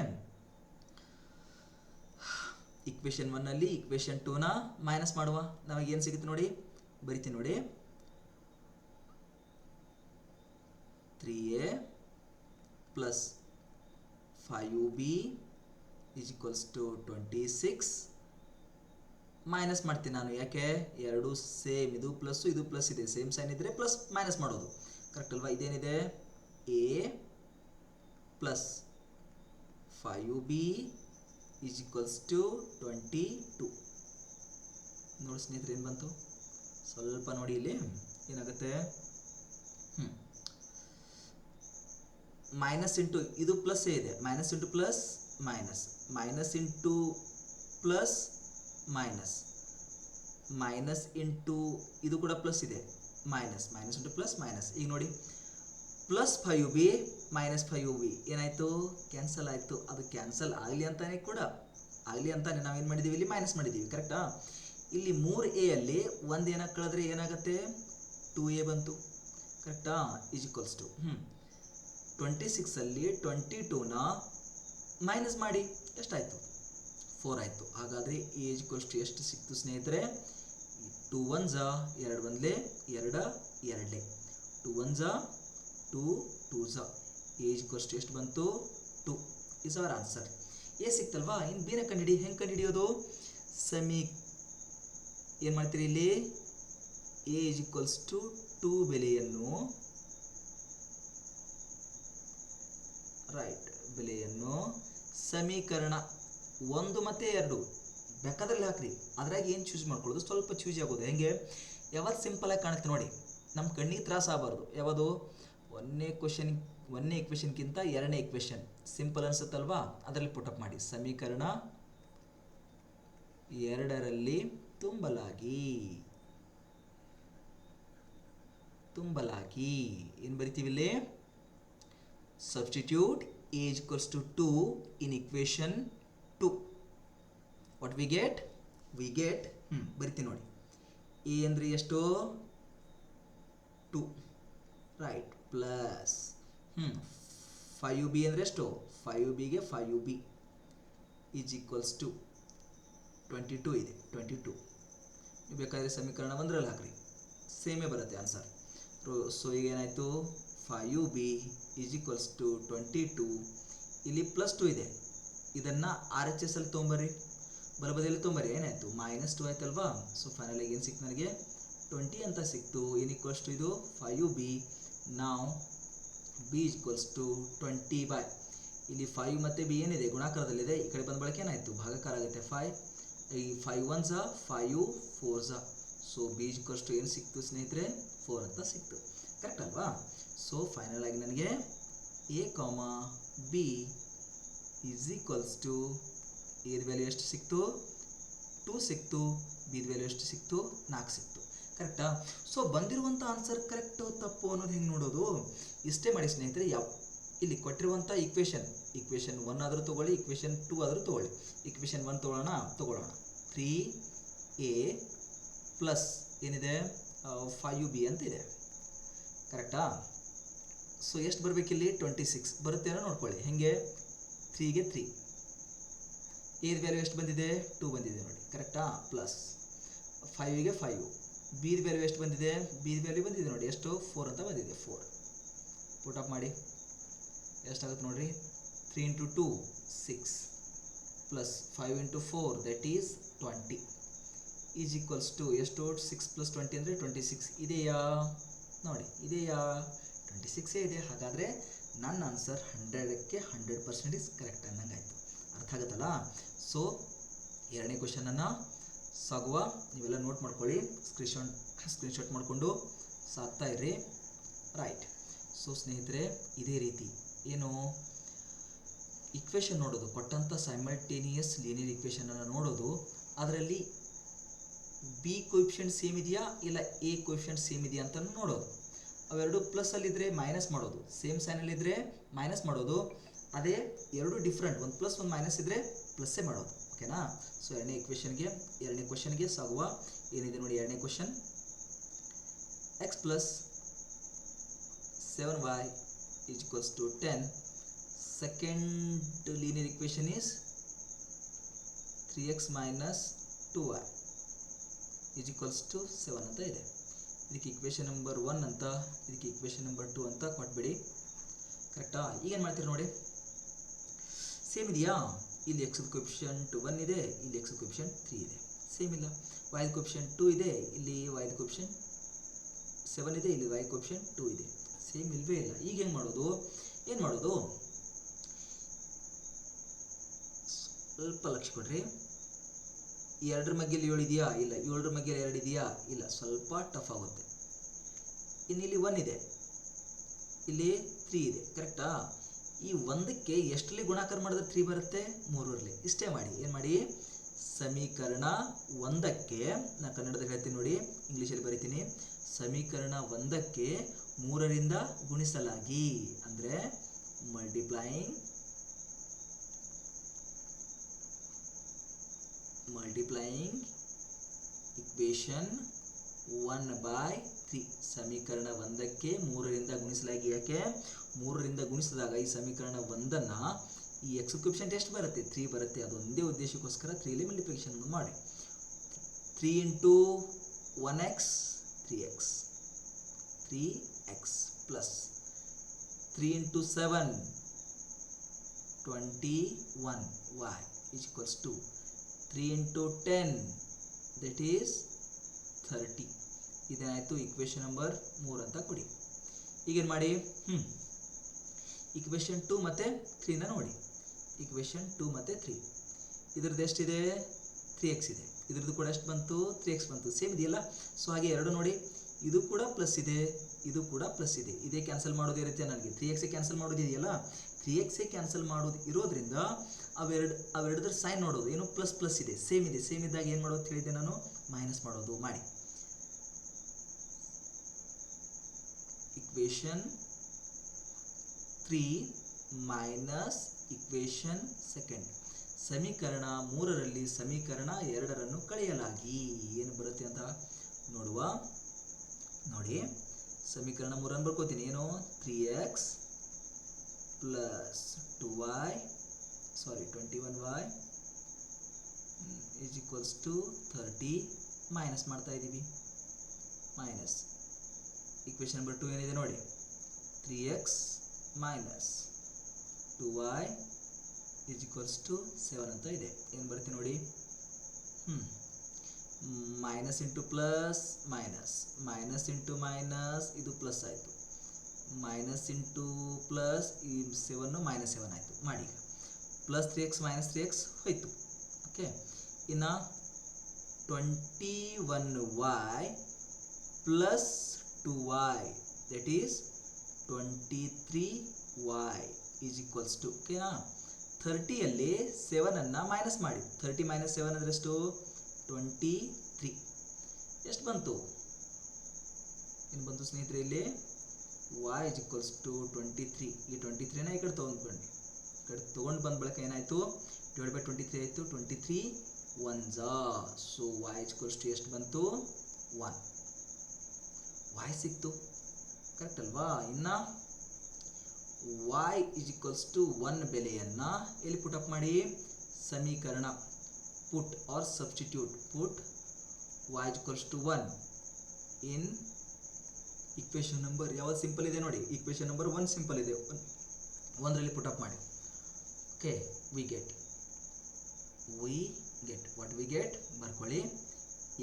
ಇಕ್ವೇಷನ್ 1ನಲ್ಲಿ ಇಕ್ವೇಷನ್ 2ನ ಮೈನಸ್ ಮಾಡುವ, ನಮಗೇನು ಸಿಗುತ್ತೆ ನೋಡಿ, ಬರಿತೀನಿ ನೋಡಿ, 3a + 5b = 26. ಮೈನಸ್ ಮಾಡ್ತೀನಿ ನಾನು, ಯಾಕೆ ಎರಡು ಸೇಮ್, ಇದು ಪ್ಲಸ್ಸು ಇದು ಪ್ಲಸ್ ಇದೆ, ಸೇಮ್ ಸೈನ್ ಇದ್ದರೆ ಪ್ಲಸ್ ಮೈನಸ್ ಮಾಡೋದು, ಕರೆಕ್ಟ್ ಅಲ್ವಾ? ಇದೇನಿದೆ a + 5b = 22. ನೋಡಿ ಸ್ನೇಹಿತರೆ ಏನು ಬಂತು, ಸ್ವಲ್ಪ ನೋಡಿ ಇಲ್ಲಿ ಏನಾಗುತ್ತೆ, ಮೈನಸ್ ಇಂಟು ಇದು ಪ್ಲಸ್ಸೇ ಇದೆ, minus into plus minus, minus into plus minus, minus into ಇದು ಕೂಡ ಪ್ಲಸ್ ಇದೆ, minus, minus into plus minus. ಈಗ ನೋಡಿ +5b -5b ಏನಾಯಿತು, ಕ್ಯಾನ್ಸಲ್ ಆಯಿತು. ಅದು ಕ್ಯಾನ್ಸಲ್ ಆಗಲಿ ಅಂತಾನೆ ಕೂಡ, ಆಗಲಿ ಅಂತಾನೆ ನಾವೇನು ಮಾಡಿದ್ದೀವಿ, ಇಲ್ಲಿ ಮೈನಸ್ ಮಾಡಿದ್ದೀವಿ, ಕರೆಕ್ಟಾ? ಇಲ್ಲಿ 3a ಅಲ್ಲಿ ಒಂದು ಏನಾಗಿ ಕಳೆದ್ರೆ ಏನಾಗುತ್ತೆ, 2a ಬಂತು, ಕರೆಕ್ಟಾ? = 26 ಅಲ್ಲಿ 22ನ ಮೈನಸ್ ಮಾಡಿ ಎಷ್ಟಾಯಿತು, 4 ಆಯಿತು. ಹಾಗಾದರೆ a = ಎಷ್ಟು ಸಿಕ್ತು ಸ್ನೇಹಿತರೆ, 2 1 2 1 2 2 2 1 2 2 a = ಎಷ್ಟು ಬಂತು, 2 ಇಸ್ ಅವರ್ ಆನ್ಸರ್. ಎ ಸಿಕ್ತಲ್ವಾ? ಇನ್ನು ಬಿನ ಕಂಡುಹಿಡಿ, ಹೆಂಗೆ ಕಂಡುಹಿಡಿಯೋದು, ಏನು ಮಾಡ್ತೀರಿ ಇಲ್ಲಿ, a = 2 ಬೆಲೆಯನ್ನು ಸಮೀಕರಣ 1 ಮತ್ತು 2 ಬೇಕಾದ್ರಲ್ಲಿ ಹಾಕ್ರಿ, ಅದ್ರಾಗ ಏನು ಚೂಸ್ ಮಾಡ್ಕೊಳ್ಳೋದು, ಸ್ವಲ್ಪ ಚೂಸ್ ಆಗೋದು. ಹೆಂಗೆ, ಯಾವತ್ತು ಸಿಂಪಲಾಗಿ ಕಾಣುತ್ತೆ ನೋಡಿ, ನಮ್ಮ ಕಣ್ಣಿಗೆ ತ್ರಾಸ ಆಗಬಾರ್ದು. ಯಾವುದು, ಒಂದನೇ ಇಕ್ವೇಷನ್ಗಿಂತ ಎರಡನೇ ಇಕ್ವೇಷನ್ ಸಿಂಪಲ್ ಅನ್ಸುತ್ತಲ್ವಾ, ಅದರಲ್ಲಿ ಪುಟಪ್ ಮಾಡಿ. ಸಮೀಕರಣ 2ರಲ್ಲಿ ತುಂಬಲಾಗಿ ಏನು ಬರಿತೀವಿ ಇಲ್ಲಿ, substitute a = 2 in equation 2. what we get ಬರಿತೀನಿ ನೋಡಿ, a ಅಂದರೆ ಎಷ್ಟು, 2 ರೈಟ್, ಪ್ಲಸ್ 5b ಅಂದರೆ ಎಷ್ಟು, 5bಗೆ 5b = 22 ಇದೆ, 22. ನೀವು ಬೇಕಾದರೆ ಸಮೀಕರಣ 1ರಲ್ಲಿ ಹಾಕ್ರಿ, ಸೇಮೇ ಬರುತ್ತೆ ಆನ್ಸರ್. ಸೊ ಈಗ ಏನಾಯಿತು, 5b = 22, ಇಲ್ಲಿ +2 ಇದೆ, ಇದನ್ನು RHS ಅಲ್ಲಿ ತೊಗೊಂಬರ್ರಿ, ಬಲಬದಿಯಲ್ಲಿ ತೊಗೊಂಬರ್ರಿ, ಏನಾಯಿತು -2 ಆಯ್ತಲ್ವಾ? ಸೊ ಫೈನಲಾಗಿ ಏನು ಸಿಕ್ತು ನನಗೆ, 20 ಅಂತ ಸಿಕ್ತು. ಏನು = ಇದು 5b ನಾವು ಬಿ ಈಕ್ವಲ್ಸ್ ಟು 20 ಬೈ ಇಲ್ಲಿ 5 ಮತ್ತು ಬಿ ಏನಿದೆ ಗುಣಾಕಾರದಲ್ಲಿದೆ, ಈ ಕಡೆ ಬಂದ ಬಳಕೆ ಏನಾಯಿತು ಭಾಗಾಕಾರ ಆಗುತ್ತೆ 5 ಈ 5 1 ಝ 5 4 ಝ. ಸೊ ಬಿ ಈಕ್ವಲ್ಸ್ ಟು ಏನು ಸಿಕ್ತು ಸ್ನೇಹಿತರೆ 4 ಅಂತ ಸಿಕ್ತು, ಕರೆಕ್ಟ್ ಅಲ್ವಾ? ಸೊ ಫೈನಲ್ ಆಗಿ ನನಗೆ A comma B is equals to ಎದ ವ್ಯಾಲ್ಯೂ ಎಷ್ಟು ಸಿಕ್ತು 2 ಸಿಕ್ತು, ಬಿದ ವ್ಯಾಲ್ಯೂ ಎಷ್ಟು ಸಿಕ್ತು 4 ಸಿಕ್ತು, ಕರೆಕ್ಟಾ? ಸೊ ಬಂದಿರುವಂಥ ಆನ್ಸರ್ ಕರೆಕ್ಟು ತಪ್ಪು ಅನ್ನೋದು ಹೆಂಗೆ ನೋಡೋದು? ಇಷ್ಟೇ ಮಾಡಿ ಸ್ನೇಹಿತರೆ. ಇಲ್ಲಿ ಕೊಟ್ಟಿರುವಂಥ ಇಕ್ವೇಷನ್ 1 ಆದರೂ ತೊಗೊಳ್ಳಿ, ಇಕ್ವೇಷನ್ 2 ಆದರೂ ತೊಗೊಳ್ಳಿ. ಇಕ್ವೇಷನ್ 1 ತೊಗೊಳ್ಳೋಣ 3a ಪ್ಲಸ್ ಏನಿದೆ 5b ಅಂತ ಇದೆ, ಕರೆಕ್ಟಾ? ಸೊ ಎಷ್ಟು ಬರಬೇಕಿಲ್ಲಿ 26 ಬರುತ್ತೇನೋ ನೋಡ್ಕೊಳ್ಳಿ. ಹೇಗೆ 3ಗೆ 3, ಎದ ವ್ಯಾಲ್ಯೂ ಎಷ್ಟು ಬಂದಿದೆ 2 ಬಂದಿದೆ ನೋಡಿ, ಕರೆಕ್ಟಾ? ಪ್ಲಸ್ 5ಗೆ 5, ಬಿದ ವ್ಯಾಲ್ಯೂ ಎಷ್ಟು ಬಂದಿದೆ, ಬಿದ ವ್ಯಾಲ್ಯೂ ಬಂದಿದೆ ನೋಡಿ ಎಷ್ಟು 4 ಅಂತ ಬಂದಿದೆ, 4 ಪುಟ್ ಅಪ್ ಮಾಡಿ ಎಷ್ಟಾಗುತ್ತೆ ನೋಡ್ರಿ. 3 into 2 6 plus 5 into 4 that is 20 is equals to ಎಷ್ಟು 6 ಪ್ಲಸ್ 20 ಅಂದರೆ 26 ಇದೆಯಾ ನೋಡಿ, ಇದೆಯಾ 26 ಇದೆ. ಹಾಗಾದರೆ ನನ್ನ ಆನ್ಸರ್ 100ಕ್ಕೆ 100% ಕರೆಕ್ಟ್ ಅನ್ನಂಗಾಯ್ತು. ಅರ್ಥ ಆಗುತ್ತಲ್ಲ? ಸೊ ಎರಡನೇ ಕ್ವಶನನ್ನು ಸಾಗುವ, ನೀವೆಲ್ಲ ನೋಟ್ ಮಾಡ್ಕೊಳ್ಳಿ, ಸ್ಕ್ರೀನ್ಶಾಟ್ ಮಾಡಿಕೊಂಡು ಸಾಕ್ತಾ ಇರ್ರಿ. ರೈಟ್. ಸೊ ಸ್ನೇಹಿತರೆ ಇದೇ ರೀತಿ ಏನು ಇಕ್ವೇಷನ್ ನೋಡೋದು, ಕೊಟ್ಟಂಥ ಸೈಮಲ್ಟೇನಿಯಸ್ ಲೀನಿಯರ್ ಇಕ್ವೇಷನನ್ನು ನೋಡೋದು, ಅದರಲ್ಲಿ ಬಿ ಕೋಎಫಿಷಿಯೆಂಟ್ ಸೇಮ್ ಇದೆಯಾ ಇಲ್ಲ ಎ ಕೋಎಫಿಷಿಯೆಂಟ್ ಸೇಮ್ ಇದೆಯಾ ಅಂತ ನೋಡೋದು. ಅವೆರಡು ಪ್ಲಸ್ಸಲ್ಲಿದ್ದರೆ ಮೈನಸ್ ಮಾಡೋದು, ಸೇಮ್ ಸೈನಲ್ಲಿದ್ದರೆ ಮೈನಸ್ ಮಾಡೋದು. ಅದೇ ಎರಡು ಡಿಫ್ರೆಂಟ್, ಒಂದು ಪ್ಲಸ್ ಒಂದು ಮೈನಸ್ ಇದ್ದರೆ ಪ್ಲಸ್ಸೇ ಮಾಡೋದು. ಓಕೆನಾ? ಸೊ ಎರಡನೇ ಕ್ವಶನ್ಗೆ ಸಾಗುವ. ಏನಿದೆ ನೋಡಿ ಎರಡನೇ question. X plus 7y is equals to 10. Second linear equation is 3x minus 2y is equals to 7 ಅಂತ ಇದೆ. ಇದಕ್ಕೆ ಇಕ್ವೇಷನ್ ನಂಬರ್ 1 ಅಂತ, ಇದಕ್ಕೆ ಇಕ್ವೇಷನ್ ನಂಬರ್ 2 ಅಂತ ಕೊಟ್ಬಿಡಿ, ಕರೆಕ್ಟಾ? ಈಗೇನು ಮಾಡ್ತೀರಿ ನೋಡಿ, ಸೇಮ್ ಇದೆಯಾ? ಇಲ್ಲಿ ಎಕ್ಸ್ ಕೋಎಫಿಷಿಯೆಂಟ್ 1 ಇದೆ, ಇಲ್ಲಿ ಎಕ್ಸ್ ಕೋಎಫಿಷಿಯೆಂಟ್ 3 ಇದೆ, ಸೇಮ್ ಇಲ್ಲ. ವೈ ಕೋಎಫಿಷಿಯೆಂಟ್ 2 ಇದೆ, ಇಲ್ಲಿ ವೈ ಕೋಎಫಿಷಿಯೆಂಟ್ 7 ಇದೆ, ಇಲ್ಲಿ ವೈ ಕೋಎಫಿಷಿಯೆಂಟ್ 2 ಇದೆ, ಸೇಮ್ ಇಲ್ವೇ ಇಲ್ಲ. ಈಗ ಏನು ಮಾಡೋದು? ಸ್ವಲ್ಪ ಲಕ್ಷ ಕೊಡ್ರಿ. 2ರ ಮಗ್ಗಲ್ಲಿ 7 ಇದೆಯಾ? ಇಲ್ಲ. 7ರ ಮಗ್ಗಲ್ಲಿ 2 ಇದೆಯಾ? ಇಲ್ಲ. ಸ್ವಲ್ಪ ಟಫ್ ಆಗುತ್ತೆ. ಇನ್ನು ಇಲ್ಲಿ 1 ಇದೆ, ಇಲ್ಲಿ 3 ಇದೆ, ಕರೆಕ್ಟಾ? ಈ 1ಕ್ಕೆ ಎಷ್ಟರಲ್ಲಿ ಗುಣಾಕಾರ ಮಾಡಿದ್ರೆ 3 ಬರುತ್ತೆ? 3ರಲ್ಲಿ. ಇಷ್ಟೇ ಮಾಡಿ. ಏನು ಮಾಡಿ? ಸಮೀಕರಣ 1ಕ್ಕೆ, ನಾನು ಕನ್ನಡದಲ್ಲಿ ಹೇಳ್ತೀನಿ ನೋಡಿ, ಇಂಗ್ಲೀಷಲ್ಲಿ ಬರೀತೀನಿ. ಸಮೀಕರಣ 1ಕ್ಕೆ 3ರಿಂದ ಗುಣಿಸಲಾಗಿ, ಅಂದರೆ ಮಲ್ಟಿಪ್ಲೈಯಿಂಗ್ ಇಕ್ವೇಷನ್ 1/3. ಸಮೀಕರಣ 1ಕ್ಕೆ 3ರಿಂದ ಗುಣಿಸಲಾಗಿ. ಯಾಕೆ? 3ರಿಂದ ಗುಣಿಸಿದಾಗ ಈ ಸಮೀಕರಣ 1ಅನ್ನು ಈ ಎಕ್ಸ್ ಕೋಎಫಿಷಿಯೆಂಟ್ ಎಷ್ಟು ಬರುತ್ತೆ? 3 ಬರುತ್ತೆ. ಅದೊಂದೇ ಉದ್ದೇಶಕ್ಕೋಸ್ಕರ 3ಲಿ ಮಲ್ಟಿಪ್ಲಿಕೇಶನ್ ಮಾಡಿ. 3 into 1x 3x plus 3 into 7 21y is equals to 3 into 10 that is 30. ಇದೇನಾಯಿತು? ಇಕ್ವೇಷನ್ ನಂಬರ್ 3 ಅಂತ ಕೊಡಿ. ಈಗೇನು ಮಾಡಿ? ಇಕ್ವೇಷನ್ 2 ಮತ್ತು 3ನ ನೋಡಿ. ಇಕ್ವೇಷನ್ 2 ಮತ್ತು 3 ಇದ್ರದ್ದು ಎಷ್ಟಿದೆ? 3x ಇದೆ. ಇದ್ರದ್ದು ಕೂಡ ಎಷ್ಟು ಬಂತು? 3x ಬಂತು. ಸೇಮ್ ಇದೆಯಲ್ಲ? ಸೊ ಹಾಗೆ ಎರಡು ನೋಡಿ, ಇದು ಕೂಡ ಪ್ಲಸ್ ಇದೆ, ಇದು ಕೂಡ ಪ್ಲಸ್ ಇದೆ. ಇದೇ ಕ್ಯಾನ್ಸಲ್ ಮಾಡೋದು ಇರುತ್ತೆ ನನಗೆ. 3x ಕ್ಯಾನ್ಸಲ್ ಮಾಡೋದು ಇದೆಯಲ್ಲ, 3x ಕ್ಯಾನ್ಸಲ್ ಮಾಡೋದು ಇರೋದ್ರಿಂದ ಅವೆರಡರ ಸೈನ್ ನೋಡೋದು ಏನು ಪ್ಲಸ್ ಪ್ಲಸ್ ಇದೆ, ಸೇಮ್ ಇದೆ. ಸೇಮ್ ಇದ್ದಾಗ ಏನು ಮಾಡೋದು ಹೇಳಿದ್ದೆ ನಾನು? ಮೈನಸ್ ಮಾಡೋದು. ಮಾಡಿ. Equation 3 minus equation 2. ಸಮೀಕರಣ 3ರಲ್ಲಿ ಸಮೀಕರಣ 2ರನ್ನು ಕಳೆಯಲಾಗಿ ಏನು ಬರುತ್ತೆ ಅಂತ ನೋಡುವ. ನೋಡಿ, ಸಮೀಕರಣ 3 ಬರ್ಕೋತೀನಿ. ಏನು? 3x plus 21y is equals to 30. Minus ಮಾಡ್ತಾ ಇದ್ದೀವಿ. ಮೈನಸ್ ಇಕ್ವೇಷನ್ ನಂಬರ್ 2 ಏನಿದೆ ನೋಡಿ, 3x minus 2y is equals to 7 ಅಂತ ಇದೆ. ಏನು ಬರುತ್ತೆ ನೋಡಿ? Minus into plus minus, minus into minus, ಇದು ಪ್ಲಸ್ ಆಯಿತು. ಮೈನಸ್ ಇಂಟು ಪ್ಲಸ್ ಈ 7 ಮೈನಸ್ 7 ಆಯಿತು ಮಾಡಿ. ಪ್ಲಸ್ 3x ಮೈನಸ್ 3x ಹೋಯಿತು. ಓಕೆ, ಇನ್ನು 21y plus 2y that is 23y is equals to, ಓಕೆನಾ. 30ಯಲ್ಲಿ 7ಅನ್ನು ಮೈನಸ್ ಮಾಡಿ. 30 ಮೈನಸ್ 7 ಅಂದರೆ ಎಷ್ಟು? 23. ಎಷ್ಟು ಬಂತು? ಏನು ಬಂತು ಸ್ನೇಹಿತರೆ? ಇಲ್ಲಿ y ಇಸ್ ಈಕ್ವಲ್ಸ್ ಟು 23. ಈ 23ನ ಈ ಕಡೆ ತೊಗೊಂಡ್ಬನ್ನಿ. ಈ ಕಡೆ ತೊಗೊಂಡು ಬಂದ ಬಳಿಕ ಏನಾಯಿತು? ಡಿವೈಡ್ ಬೈ 23 ಆಯಿತು. 23 1s. So y is equals to ಎಷ್ಟು ಬಂತು? 1. y ಸಿಕ್ತು, ಕರೆಕ್ಟ್ ಅಲ್ವಾ? ಇನ್ನು y ಇಸ್ ಈಕ್ವಲ್ಸ್ ಟು 1 ಬೆಲೆಯನ್ನು ಎಲ್ಲಿ ಪುಟ್ ಅಪ್ ಮಾಡಿ? ಸಮೀಕರಣ put or substitute. Put y is equals to 1 in equation number ಯಾವುದು ಸಿಂಪಲ್ ಇದೆ ನೋಡಿ. ಈಕ್ವೇಷನ್ ನಂಬರ್ 1 ಸಿಂಪಲ್ ಇದೆ, 1ರಲ್ಲಿ ಪುಟ್ ಅಪ್ ಮಾಡಿ. Okay, we get what we get ಬರ್ಕೊಳ್ಳಿ.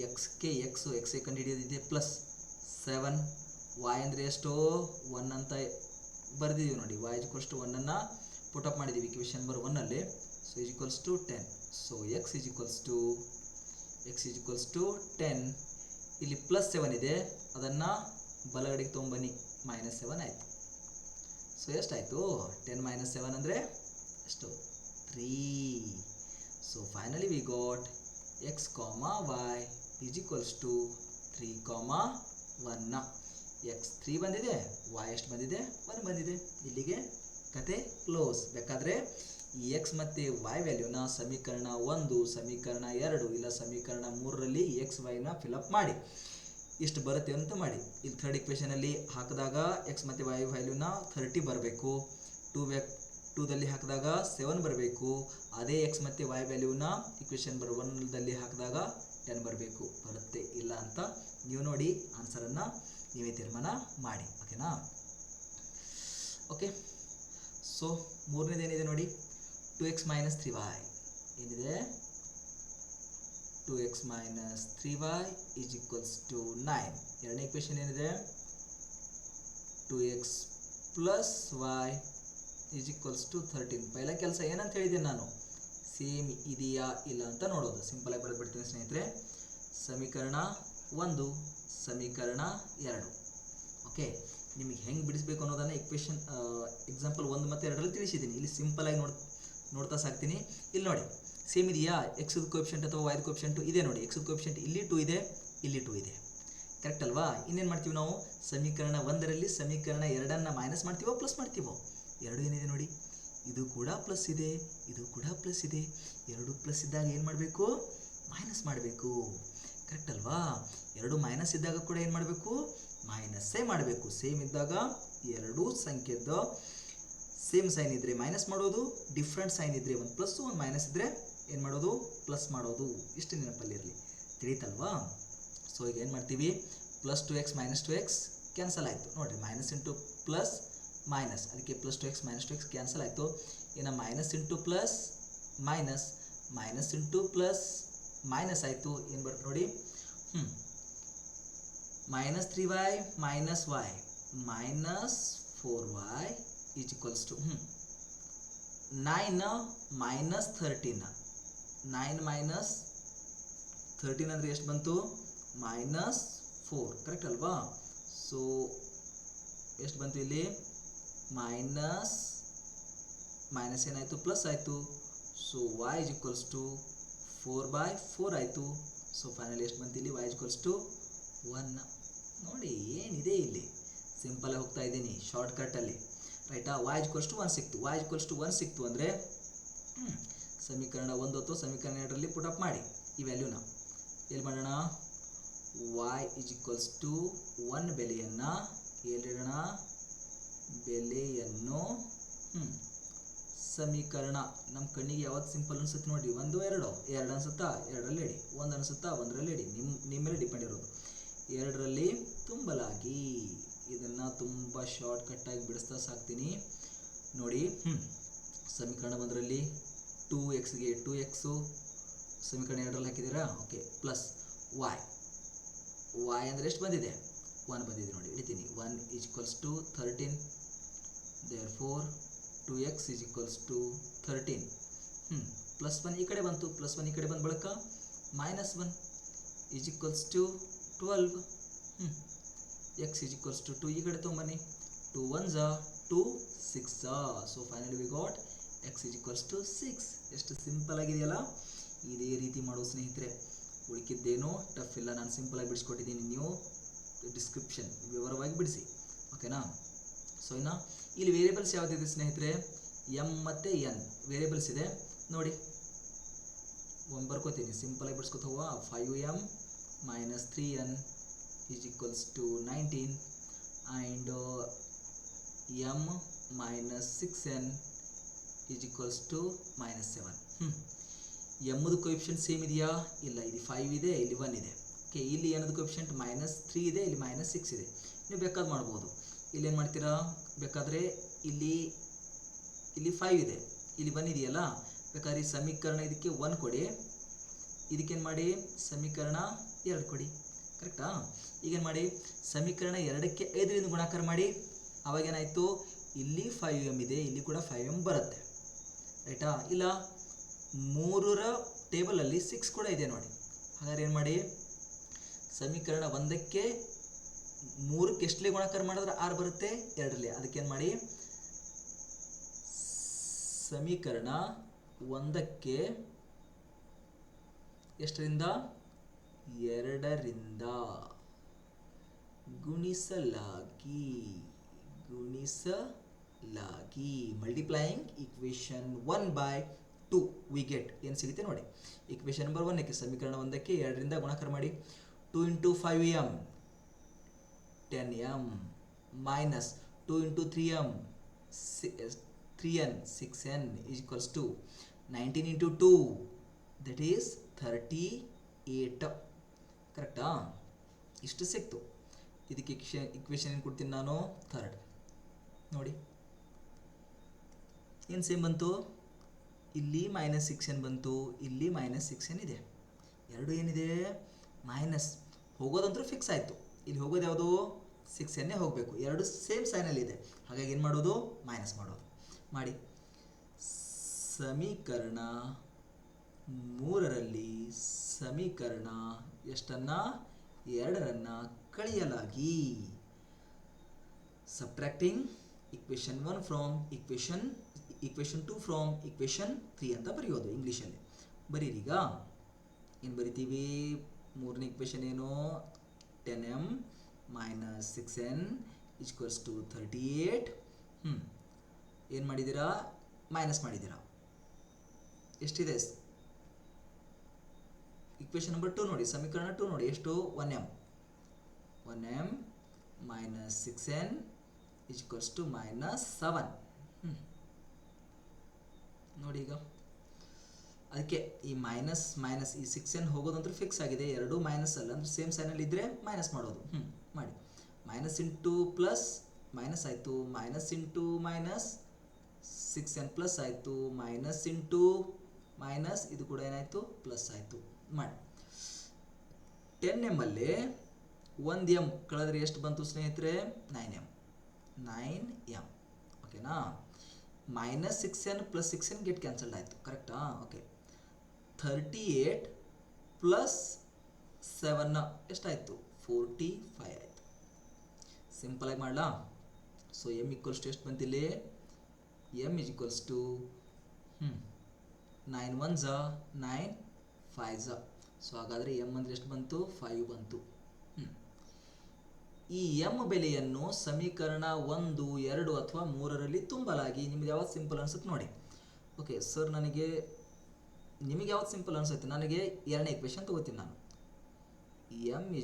ಎಕ್ಸ್ಗೆ ಎಕ್ಸ್ ಕಂಡು ಹಿಡಿಯೋದಿದೆ ಪ್ಲಸ್ 7. y ಅಂದರೆ ಎಷ್ಟು? 1 ಅಂತ ಬರೆದಿದ್ದೀವಿ ನೋಡಿ. y ಇಸ್ ಈಕ್ವಲ್ಸ್ ಟು 1ಅನ್ನು ಪುಟ್ ಅಪ್ ಮಾಡಿದ್ದೀವಿ ಈಕ್ವೇಷನ್ ನಂಬರ್ 1ಅಲ್ಲಿ. So is equals to 10. So x is equals to 10. ಇಲ್ಲಿ ಪ್ಲಸ್ 7 ಇದೆ, ಅದನ್ನು ಬಲಗಡೆಗೆ ತೊಗೊಂಬನ್ನಿ. ಮೈನಸ್ 7 ಆಯಿತು. ಸೊ ಎಷ್ಟಾಯಿತು? 10 ಮೈನಸ್ 7 ಅಂದರೆ ಎಷ್ಟು? 3. So finally we got x comma y is equals to 3, 1. X 3 ಬಂದಿದೆ, y ಎಷ್ಟು ಬಂದಿದೆ? 1 ಬಂದಿದೆ. ಇಲ್ಲಿಗೆ ಕತೆ ಕ್ಲೋಸ್. ಬೇಕಾದರೆ ಈ ಎಕ್ಸ್ ಮತ್ತು ವೈ ವ್ಯಾಲ್ಯೂನ ಸಮೀಕರಣ 1, ಸಮೀಕರಣ 2 ಇಲ್ಲ ಸಮೀಕರಣ 3ರಲ್ಲಿ ಎಕ್ಸ್ ವೈನ ಫಿಲಪ್ ಮಾಡಿ. ಇಷ್ಟು ಬರುತ್ತೆ ಅಂತ ಮಾಡಿ. ಇಲ್ಲಿ ಥರ್ಡ್ ಇಕ್ವೇಷನಲ್ಲಿ ಹಾಕಿದಾಗ ಎಕ್ಸ್ ಮತ್ತು ವೈ ವ್ಯಾಲ್ಯೂನ 30 ಬರಬೇಕು. 2ದಲ್ಲಿ ಹಾಕಿದಾಗ 7 ಬರಬೇಕು. ಅದೇ ಎಕ್ಸ್ ಮತ್ತು ವೈ ವ್ಯಾಲ್ಯೂನ ಇಕ್ವೇಷನ್ ನಂಬರ್ 1ದಲ್ಲಿ ಹಾಕಿದಾಗ 10 ಬರಬೇಕು. ಬರುತ್ತೆ ಇಲ್ಲ ಅಂತ ನೀವು ನೋಡಿ ಆನ್ಸರನ್ನು ನೀವೇ ತೀರ್ಮಾನ ಮಾಡಿ. ಓಕೆನಾ? ಓಕೆ, ಸೊ ಮೂರನೇದು ಏನಿದೆ ನೋಡಿ, 2x ಮೈನಸ್ 3y ಏನಿದೆ? 2x minus 3y is equals to 9. ಎರಡನೇ ಇಕ್ವೇಷನ್ ಏನಿದೆ? 2x plus y is equals to 13. ಪೈಲ ಕೆಲಸ ಏನಂತ ಹೇಳಿದ್ದೀನಿ ನಾನು? ಸೇಮ್ ಇದೆಯಾ ಇಲ್ಲ ಅಂತ ನೋಡೋದು. ಸಿಂಪಲಾಗಿ ಬರೆದ್ಬಿಡ್ತೀನಿ ಸ್ನೇಹಿತರೆ. ಸಮೀಕರಣ 1, ಸಮೀಕರಣ 2. ಓಕೆ, ನಿಮಗೆ ಹೆಂಗೆ ಬಿಡಿಸ್ಬೇಕು ಅನ್ನೋದನ್ನು ಎಕ್ಸಾಂಪಲ್ 1 ಮತ್ತು 2ರಲ್ಲಿ ತಿಳಿಸಿದ್ದೀನಿ. ಇಲ್ಲಿ ಸಿಂಪಲಾಗಿ ನೋಡ್ತಾ ಸಾಕ್ತೀನಿ. ಇಲ್ಲಿ ನೋಡಿ, ಸೇಮ್ ಇದೆಯಾ? ಎಕ್ಸ್ದ ಕೋಎಫಿಷಿಯಂಟ್ ಅಥವಾ ವೈದ ಕೋಎಫಿಷಿಯಂಟು ಇದೆ ನೋಡಿ. ಎಕ್ಸ್ದ ಕೋಎಫಿಷಿಯಂಟ್ ಇಲ್ಲಿ 2 ಇದೆ, ಇಲ್ಲಿ 2 ಇದೆ. ಕರೆಕ್ಟ್ ಅಲ್ವಾ? ಇನ್ನೇನು ಮಾಡ್ತೀವಿ ನಾವು? ಸಮೀಕರಣ 1ರಲ್ಲಿ ಸಮೀಕರಣ 2ಅನ್ನು ಮೈನಸ್ ಮಾಡ್ತೀವೋ ಪ್ಲಸ್ ಮಾಡ್ತೀವೋ? 2 ಏನಿದೆ ನೋಡಿ, ಇದು ಕೂಡ ಪ್ಲಸ್ ಇದೆ, ಇದು ಕೂಡ ಪ್ಲಸ್ ಇದೆ. 2 ಪ್ಲಸ್ ಇದ್ದಾಗ ಏನು ಮಾಡಬೇಕು? ಮೈನಸ್ ಮಾಡಬೇಕು. ಕರೆಕ್ಟ್ ಅಲ್ವಾ? 2 ಮೈನಸ್ ಇದ್ದಾಗ ಕೂಡ ಏನು ಮಾಡಬೇಕು? ಮೈನಸ್ಸೇ ಮಾಡಬೇಕು. ಸೇಮ್ ಇದ್ದಾಗ ಎರಡೂ ಸಂಖ್ಯೆದ ಸೇಮ್ ಸೈನ್ ಇದ್ದರೆ ಮೈನಸ್ ಮಾಡೋದು, ಡಿಫ್ರೆಂಟ್ ಸೈನ್ ಇದ್ದರೆ ಒಂದು ಪ್ಲಸ್ ಒಂದು ಮೈನಸ್ ಇದ್ದರೆ ಏನು ಮಾಡೋದು? ಪ್ಲಸ್ ಮಾಡೋದು. ಇಷ್ಟು ನೆನಪಲ್ಲಿರಲಿ. ತಿಳಿತಲ್ವಾ? ಸೊ ಈಗ ಏನು ಮಾಡ್ತೀವಿ? Plus 2x minus 2x cancel ಆಯಿತು ನೋಡಿರಿ. ಮೈನಸ್ ಇಂಟು ಪ್ಲಸ್ ಮೈನಸ್, ಅದಕ್ಕೆ plus 2x minus 2x cancel ಆಯಿತು. ಇನ್ನು minus into plus minus, minus into plus minus ಆಯಿತು. ಏನು ಬರುತ್ತೆ ನೋಡಿ? Minus 3y minus y minus 4y is equals to 9 minus 13. 9 minus 13 ಅಂದರೆ ಎಷ್ಟು ಬಂತು? ಮೈನಸ್ 4. ಕರೆಕ್ಟ್ ಅಲ್ವಾ? ಸೊ ಎಷ್ಟು ಬಂತು ಇಲ್ಲಿ? ಮೈನಸ್ ಮೈನಸ್ ಏನಾಯಿತು? ಪ್ಲಸ್ ಆಯಿತು. So y is equals to 4/4 ಆಯಿತು. ಸೊ ಫೈನಲಿ ಎಷ್ಟು ಬಂತು ಇಲ್ಲಿ? y is equals to 1. ನೋಡಿ ಏನಿದೆ ಇಲ್ಲಿ, ಸಿಂಪಲಾಗಿ ಹೋಗ್ತಾ ಇದ್ದೀನಿ ಶಾರ್ಟ್ಕಟ್ಟಲ್ಲಿ. ರೈಟಾ? y ಇಸ್ ಈಕ್ವಲ್ಸ್ ಟು 1 ಸಿಕ್ತು. y ಇಸ್ ಈಕ್ವಲ್ಸ್ ಟು 1 ಸಿಕ್ತು ಅಂದರೆ ಸಮೀಕರಣ 1 ಅಥವಾ ಸಮೀಕರಣ 2ರಲ್ಲಿ ಪುಟ್ ಅಪ್ ಮಾಡಿ ಈ ವ್ಯಾಲ್ಯೂನ. ಎಲ್ಲಿ ಮಾಡೋಣ? y ಇಸ್ ಈಕ್ವಲ್ಸ್ ಟು 1 ಬೆಲೆಯನ್ನು ಎಲ್ಲಿಡೋಣ? ಬೆಲೆಯನ್ನು ಸಮೀಕರಣ ನಮ್ಮ ಕಣ್ಣಿಗೆ ಯಾವತ್ತು ಸಿಂಪಲ್ ಅನಿಸುತ್ತೆ ನೋಡಿ? 1 2 ಅನಿಸುತ್ತಾ? 2ರಲ್ಲಿ ಇಡಿ. 1 ಅನಿಸುತ್ತಾ? 1ರಲ್ಲಿ ಇಡಿ. ನಿಮ್ಮ ಮೇಲೆ ಡಿಪೆಂಡ್ ಇರೋದು. 2ರಲ್ಲಿ ತುಂಬಲಾಗಿ. ಇದನ್ನು ತುಂಬ ಶಾರ್ಟ್ಕಟ್ಟಾಗಿ ಬಿಡಿಸ್ತಾ ಸಾಕ್ತೀನಿ ನೋಡಿ. ಸಮೀಕರಣ 1ರಲ್ಲಿ 2xಗೆ 2x, ಸಮೀಕರಣ 2ರಲ್ಲಿ ಹಾಕಿದ್ದೀರಾ? ಓಕೆ. ಪ್ಲಸ್ y ಅಂದರೆ ಎಷ್ಟು ಬಂದಿದೆ? 1 ಬಂದಿದೆ ನೋಡಿ, ಹಿಡಿತೀನಿ. 1 is equals to 13, therefore 2x is equals to 13. +1 ಈ ಕಡೆ ಬಂತು, +1 ಈ ಕಡೆ ಬಂದ ಬಳಿಕ -1 is equals to 12. x is equals to 2 ಈ ಕಡೆ ತೊಗೊಂಬನ್ನಿ, 2 1s 2 6. So finally we got x is equals to 6. ಎಷ್ಟು ಸಿಂಪಲ್ ಆಗಿದೆಯಲ್ಲ. ಇದೇ ರೀತಿ ಮಾಡೋ ಸ್ನೇಹಿತರೆ, ಉಳಿಕಿದ್ದೇನೋ ಟಫ್ ಇಲ್ಲ. ನಾನು ಸಿಂಪಲಾಗಿ ಬಿಡಿಸ್ಕೊಟ್ಟಿದ್ದೀನಿ, ನೀವು ಡಿಸ್ಕ್ರಿಪ್ಷನ್ ವಿವರವಾಗಿ ಬಿಡಿಸಿ, ಓಕೆನಾ. ಸೊ ಇನ್ನು ಇಲ್ಲಿ ವೇರಿಯೇಬಲ್ಸ್ ಯಾವುದಿದೆ ಸ್ನೇಹಿತರೆ, m ಮತ್ತು n ವೇರಿಯೇಬಲ್ಸ್ ಇದೆ ನೋಡಿ. ಒಂದು ಬರ್ಕೋತೀನಿ, ಸಿಂಪಲಾಗಿ ಬಿಡಿಸ್ಕೊತ ಹೋಗುವ. 5m - 3n is equals to 19 and m - 6n is equals to -7. ಎಮ್ಮದು ಕೊಯಿಫಿಷಿಯಂಟ್ ಸೇಮ್ ಇದೆಯಾ? ಇಲ್ಲ, ಇಲ್ಲಿ 5 ಇದೆ, ಇಲ್ಲಿ 1 ಇದೆ. ಓಕೆ, ಇಲ್ಲಿ ಏನದು ಕೊಯಿಫಿಷಿಯಂಟ್ -3 ಇದೆ, ಇಲ್ಲಿ -6 ಇದೆ. ನೀವು ಬೇಕಾದ್ರೆ ಮಾಡ್ಬೋದು. ಇಲ್ಲಿ ಏನು ಮಾಡ್ತೀರಾ, ಬೇಕಾದರೆ ಇಲ್ಲಿ 5 ಇದೆ, ಇಲ್ಲಿ 1 ಇದೆಯಲ್ಲ, ಬೇಕಾದ್ರೆ ಈ ಸಮೀಕರಣ ಇದಕ್ಕೆ 1 ಕೊಡಿ, ಇದಕ್ಕೇನು ಮಾಡಿ ಸಮೀಕರಣ 2 ಕೊಡಿ. ಕರೆಕ್ಟಾ? ಈಗೇನು ಮಾಡಿ ಸಮೀಕರಣ 2ಕ್ಕೆ 5ರಿಂದ ಗುಣಾಕಾರ ಮಾಡಿ. ಅವಾಗೇನಾಯಿತು, ಇಲ್ಲಿ 5m ಇದೆ, ಇಲ್ಲಿ ಕೂಡ 5m ಬರುತ್ತೆ, ರೈಟಾ? ಇಲ್ಲ 3ರ ಟೇಬಲಲ್ಲಿ 6 ಕೂಡ ಇದೆ ನೋಡಿ. ಹಾಗಾದ್ರೆ ಏನು ಮಾಡಿ, ಸಮೀಕರಣ 1ಕ್ಕೆ 3ಕ್ಕೆ ಎಷ್ಟಲೇ ಗುಣಾಕಾರ ಮಾಡಿದ್ರೆ 6 ಬರುತ್ತೆ, 2ರಲ್ಲಿ. ಅದಕ್ಕೇನು ಮಾಡಿ, ಸಮೀಕರಣ 1ಕ್ಕೆ ಎಷ್ಟರಿಂದ 2ರಿಂದ ಗುಣಿಸಲಾಗಿ ಮಲ್ಟಿಪ್ಲೈಯಿಂಗ್ ಈಕ್ವೇಷನ್ 1/2 ವಿ ಗೆಟ್ ಏನು ಸಿಗುತ್ತೆ ನೋಡಿ. ಈಕ್ವೇಷನ್ ನಂಬರ್ 1ಕ್ಕೆ ಸಮೀಕರಣ 1ಕ್ಕೆ 2ರಿಂದ ಗುಣಾಕಾರ ಮಾಡಿ. 2 × 5m 10m minus 2 × 3m 3n 6n is equals to 19 × 2 that is 38. ಕರೆಕ್ಟಾ? ಇಷ್ಟು ಸಿಕ್ತು. ಇದಕ್ಕೆ ಇಕ್ವೇಷನ್ ಏನು ಕೊಡ್ತೀನಿ ನಾನು, 3rd ನೋಡಿ. ಏನು ಸೇಮ್ ಬಂತು, ಇಲ್ಲಿ -6n ಬಂತು, ಇಲ್ಲಿ -6n ಇದೆ. ಎರಡು ಏನಿದೆ ಮೈನಸ್, ಹೋಗೋದಂತೂ ಫಿಕ್ಸ್ ಆಯಿತು. ಇಲ್ಲಿ ಹೋಗೋದು ಯಾವುದು, 6n ಹೋಗಬೇಕು. ಎರಡು ಸೇಮ್ ಸೈನಲ್ಲಿ ಇದೆ, ಹಾಗಾಗಿ ಏನು ಮಾಡೋದು, ಮೈನಸ್ ಮಾಡೋದು. ಮಾಡಿ ಸಮೀಕರಣ 3ರಲ್ಲಿ ಸಮೀಕರಣ ಎಷ್ಟನ್ನು, 2ರನ್ನು ಕಳೆಯಲಾಗಿ. Subtracting equation 1 from equation 2 from equation 3 ಅಂತ ಬರೆಯೋದು ಇಂಗ್ಲೀಷಲ್ಲಿ. ಬರೀರೀಗ ಏನು ಬರಿತೀವಿ, 3ನೇ ಇಕ್ವೇಷನ್ ಏನು, 10m - 6n = 38. ಏನು ಮಾಡಿದ್ದೀರಾ, ಮೈನಸ್ ಮಾಡಿದ್ದೀರಾ. ಎಷ್ಟಿದೆ ಇಕ್ವೇಷನ್ ನಂಬರ್ 2 ನೋಡಿ, ಸಮೀಕರಣ 2 ನೋಡಿ, ಎಷ್ಟು, 1m - 6n = -7. ನೋಡಿ ಈಗ ಅದಕ್ಕೆ ಈ ಮೈನಸ್ ಈ 6n ಹೋಗೋದಂತೂ ಫಿಕ್ಸ್ ಆಗಿದೆ. ಎರಡು ಮೈನಸ್ ಅಲ್ಲ ಅಂದರೆ ಸೇಮ್ ಸೈನಲ್ಲಿ ಇದ್ದರೆ ಮೈನಸ್ ಮಾಡೋದು. ಮಾಡಿ ಮೈನಸ್ ಇಂಟು ಪ್ಲಸ್ ಮೈನಸ್ ಆಯಿತು, minus into minus 6n plus ಆಯಿತು, ಮೈನಸ್ ಇಂಟು ಮೈನಸ್ ಇದು ಕೂಡ ಏನಾಯಿತು, ಪ್ಲಸ್ ಆಯಿತು. ಮಾಡಿ 10m ಅಲ್ಲಿ 1m ಕಳೆದ್ರೆ ಎಷ್ಟು ಬಂತು ಸ್ನೇಹಿತರೆ, 9m. ಓಕೆನಾ. -6n + 6n ಗೆಟ್ ಕ್ಯಾನ್ಸಲ್ಡ್ ಆಯಿತು, ಕರೆಕ್ಟಾ? ಓಕೆ. 38 + 7 ಎಷ್ಟಾಯಿತು, 45 ಆಯಿತು. ಸಿಂಪಲಾಗಿ ಮಾಡಲಾ. ಸೊ m = ಎಷ್ಟು ಬಂತಿಲ್ಲಿ, m = 9 1s 9 5s. ಸೊ ಹಾಗಾದರೆ m ಅಂದರೆ ಎಷ್ಟು ಬಂತು, 5 ಬಂತು. ಈ m ಬೆಲೆಯನ್ನು ಸಮೀಕರಣ 1 2 ಅಥವಾ 3ರಲ್ಲಿ ತುಂಬಲಾಗಿ. ನಿಮ್ಗೆ ಯಾವ್ದು ಸಿಂಪಲ್ ಅನ್ಸುತ್ತೆ ನೋಡಿ. ಓಕೆ ಸರ್, ನಿಮಗೆ ಯಾವ್ದು ಸಿಂಪಲ್ ಅನ್ಸುತ್ತೆ, ನನಗೆ 2ನೇ ಇಕ್ವೇಷನ್ ತಗೋತೀನಿ ನಾನು. m =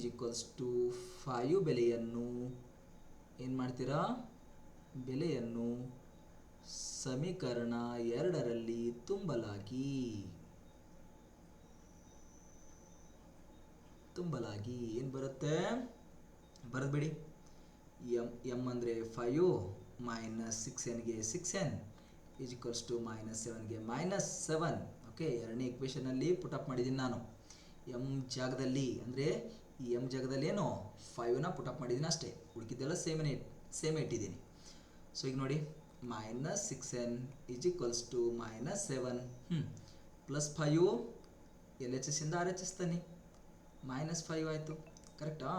5 ಬೆಲೆಯನ್ನು ಏನು ಮಾಡ್ತೀರಾ, ಬೆಲೆಯನ್ನು ಸಮೀಕರಣ 2ರಲ್ಲಿ ತುಂಬಲಾಗಿ ಏನು ಬರುತ್ತೆ, ಬರೆದ್ಬಿಡಿ. m ಅಂದರೆ 5 -6nಗೆ 6n = -7ಗೆ -7. ಓಕೆ, 2ನೇ ಇಕ್ವೇಷನಲ್ಲಿ ಪುಟಪ್ ಮಾಡಿದ್ದೀನಿ ನಾನು. m ಜಾಗದಲ್ಲಿ ಅಂದರೆ ಈ ಎಮ್ ಜಾಗದಲ್ಲಿ ಏನು 5ನ ಪುಟಪ್ ಮಾಡಿದ್ದೀನಿ ಅಷ್ಟೇ, ಉಳಿಕಿದ್ದೆಲ್ಲ ಸೇಮ್ ಇಟ್ಟಿದ್ದೀನಿ. ಸೊ ಈಗ ನೋಡಿ -6n is equals to -7 plus 5 L H S ಇಂದ ಆರ್ ಎಚ್ ಎಸ್ ತನ್ನಿ -5 ಆಯಿತು ಕರೆಕ್ಟಾ.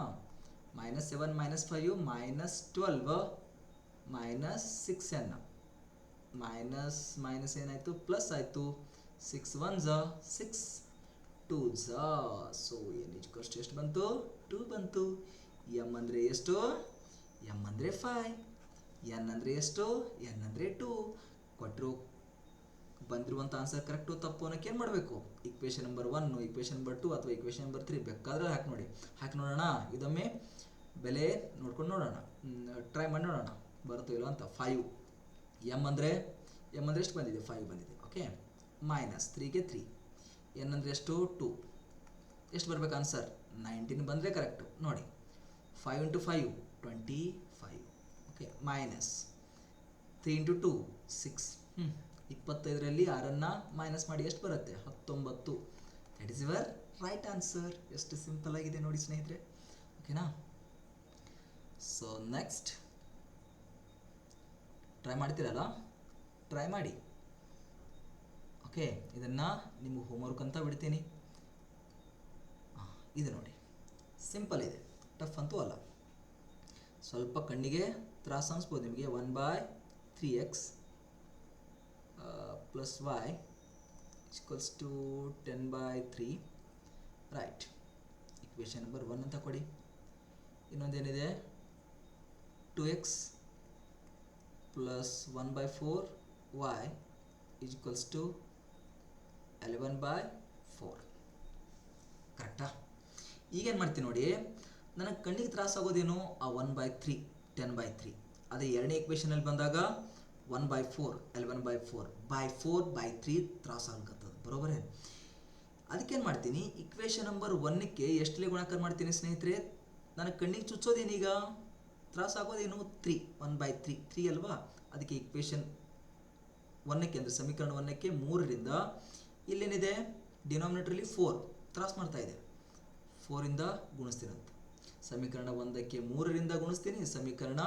-7 -5 -12 -6n ಮೈನಸ್ ಏನಾಯಿತು ಪ್ಲಸ್ ಆಯಿತು. 6 1s 6 2s. So N equals to ಎಷ್ಟು ಬಂತು 2 ಬಂತು. ಎಮ್ ಅಂದರೆ ಎಷ್ಟು ಎಮ್ ಅಂದರೆ 5, ಎನ್ ಅಂದರೆ ಎಷ್ಟು ಎನ್ ಅಂದರೆ 2. ಕೊಟ್ಟರು ಬಂದಿರುವಂಥ ಆನ್ಸರ್ ಕರೆಕ್ಟು ತಪ್ಪು ಅನ್ನೋಕ್ಕೆ ಏನು ಮಾಡಬೇಕು, ಇಕ್ವೇಷನ್ ನಂಬರ್ 1 ಇಕ್ವೇಷನ್ ನಂಬರ್ 2 ಅಥವಾ ಇಕ್ವೇಷನ್ ನಂಬರ್ 3 ಬೇಕಾದ್ರೆ ಹಾಕಿ ನೋಡೋಣ. ಇದೊಮ್ಮೆ ಬೆಲೆ ನೋಡ್ಕೊಂಡು ನೋಡೋಣ, ಟ್ರೈ ಮಾಡಿ ನೋಡೋಣ ಬರುತ್ತೋ ಇಲ್ಲ ಅಂತ. 5 ಎಮ್ ಅಂದರೆ ಎಷ್ಟು ಬಂದಿದೆ 5 ಬಂದಿದೆ. ಓಕೆ -3ಗೆ 3, ಎನ್ ಅಂದರೆ ಎಷ್ಟು 2, ಎಷ್ಟು ಬರಬೇಕು ಆನ್ಸರ್ 19 ಬಂದರೆ ಕರೆಕ್ಟು. ನೋಡಿ 5 × 5 25. ಓಕೆ -3 × 2 6. 25ರಲ್ಲಿ 6ನ್ನು ಮೈನಸ್ ಮಾಡಿ ಎಷ್ಟು ಬರುತ್ತೆ 19. That is your right answer. ಎಷ್ಟು ಸಿಂಪಲ್ ಆಗಿದೆ ನೋಡಿ ಸ್ನೇಹಿತರೆ. ಓಕೆನಾ. ಸೊ ನೆಕ್ಸ್ಟ್ ಟ್ರೈ ಮಾಡ್ತೀರಲ್ಲ, ಟ್ರೈ ಮಾಡಿ. ಓಕೆ ಇದನ್ನು ನಿಮಗೆ ಹೋಮ್ವರ್ಕ್ ಅಂತ ಬಿಡ್ತೀನಿ. ಇದು ನೋಡಿ ಸಿಂಪಲ್ ಇದೆ, ಟಫ್ ಅಂತೂ ಅಲ್ಲ. ಸ್ವಲ್ಪ ಕಣ್ಣಿಗೆ ತ್ರಾಸ ಅನಿಸ್ಬೋದು ನಿಮಗೆ. 1/3x plus y equals to 10/3 right. Equation number 1 ಅಂತ ಕೊಡಿ. ಇನ್ನೊಂದೇನಿದೆ 2x plus 1/4y equals to 11/4 ಕರೆಕ್ಟಾ. ಈಗೇನು ಮಾಡ್ತೀನಿ ನೋಡಿ, ನನಗೆ ಕಣ್ಣಿಗೆ ತ್ರಾಸಾಗೋದೇನು ಆ 1/3 10/3. ಅದೇ ಎರಡನೇ ಇಕ್ವೇಷನಲ್ಲಿ ಬಂದಾಗ 1/4 11/4 4/3 ತ್ರಾಸಾಗತ್ತದ ಬರೋಬರೇ. ಅದಕ್ಕೇನು ಮಾಡ್ತೀನಿ, ಇಕ್ವೇಷನ್ ನಂಬರ್ 1ಕ್ಕೆ ಎಷ್ಟಲೇ ಗುಣಾಕಾರ ಮಾಡ್ತೀನಿ ಸ್ನೇಹಿತರೆ. ನನಗೆ ಕಣ್ಣಿಗೆ ಚುಚ್ಚೋದೇನೀಗ ತ್ರಾಸಾಗೋದೇನು 3 1/3 3 ಅಲ್ವಾ. ಅದಕ್ಕೆ ಇಕ್ವೇಷನ್ 1ಕ್ಕೆ ಅಂದರೆ ಸಮೀಕರಣ 1ಕ್ಕೆ 3ರಿಂದ ಇಲ್ಲೇನಿದೆ ಡಿನಾಮಿನೇಟ್ರಲ್ಲಿ 4 ತ್ರಾಸ ಮಾಡ್ತಾ ಇದೆ, 4ರಿಂದ ಗುಣಿಸ್ತೀನಂತ. ಸಮೀಕರಣ 1ಕ್ಕೆ 3ರಿಂದ ಗುಣಿಸ್ತೀನಿ, ಸಮೀಕರಣ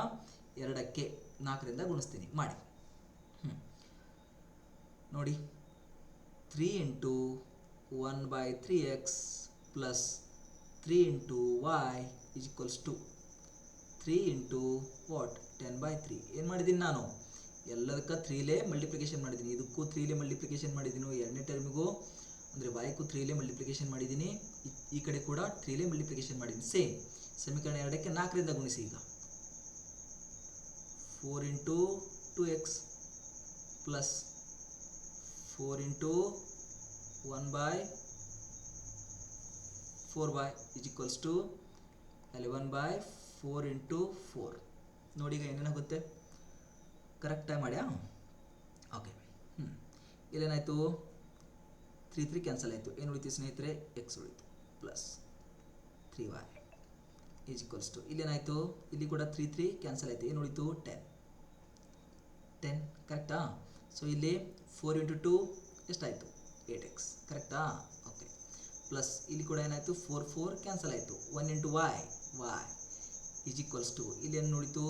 2ಕ್ಕೆ 4ರಿಂದ ಗುಣಿಸ್ತೀನಿ. ಮಾಡಿ ನೋಡಿ 3 × 1/3x plus 3 × y equals to 3 × what 10/3. ಏನು ಮಾಡಿದ್ದೀನಿ ನಾನು ಎಲ್ಲದಕ್ಕೆ 3ಲೇ ಮಲ್ಟಿಪ್ಲಿಕೇಶನ್ ಮಾಡಿದ್ದೀನಿ. ಇದಕ್ಕೂ 3ಲೇ ಮಲ್ಟಿಪ್ಲಿಕೇಶನ್ ಮಾಡಿದ್ದೀನಿ, ಎರಡನೇ ಟರ್ಮಿಗೂ ಅಂದರೆ ವಾಯ್ಗೂ 3ಲೇ ಮಲ್ಟಿಪ್ಲಿಕೇಶನ್ ಮಾಡಿದ್ದೀನಿ, ಈ ಕಡೆ ಕೂಡ 3ಲೇ ಮಲ್ಟಿಪ್ಲಿಕೇಶನ್ ಮಾಡಿದ್ದೀನಿ. ಸೇಮ್ ಸಮೀಕರಣ 2ಕ್ಕೆ 4ರಿಂದ ಗುಣಿಸಿ. ಈಗ 4 × 2x plus 4 × 1/4y equals to 11/4 × 4. ನೋಡಿ ಈಗ ಏನೇನಾಗುತ್ತೆ ಕರೆಕ್ಟಾಗಿ ಮಾಡ್ಯಾ. ಓಕೆ ಇಲ್ಲೇನಾಯಿತು 3 3 ಕ್ಯಾನ್ಸಲ್ ಆಯಿತು. ಏನು ಉಳಿತು ಸ್ನೇಹಿತರೆ ಎಕ್ಸ್ ಉಳಿತು ಪ್ಲಸ್ 3y ಈಕ್ವಲ್ಸ್ ಟು ಇಲ್ಲೇನಾಯಿತು ಇಲ್ಲಿ ಕೂಡ 3 3 ಕ್ಯಾನ್ಸಲ್ ಆಯಿತು. ಏನು ಉಳಿತು 10 ಕರೆಕ್ಟಾ. ಸೊ ಇಲ್ಲಿ 4 × 2 ಎಷ್ಟಾಯಿತು 8x ಕರೆಕ್ಟಾ. ಓಕೆ ಪ್ಲಸ್ ಇಲ್ಲಿ ಕೂಡ ಏನಾಯಿತು 4 4 ಕ್ಯಾನ್ಸಲ್ ಆಯಿತು. 1 × y ಈಕ್ವಲ್ಸ್ ಟು ಇಲ್ಲಿ ಏನು ಉಳಿತು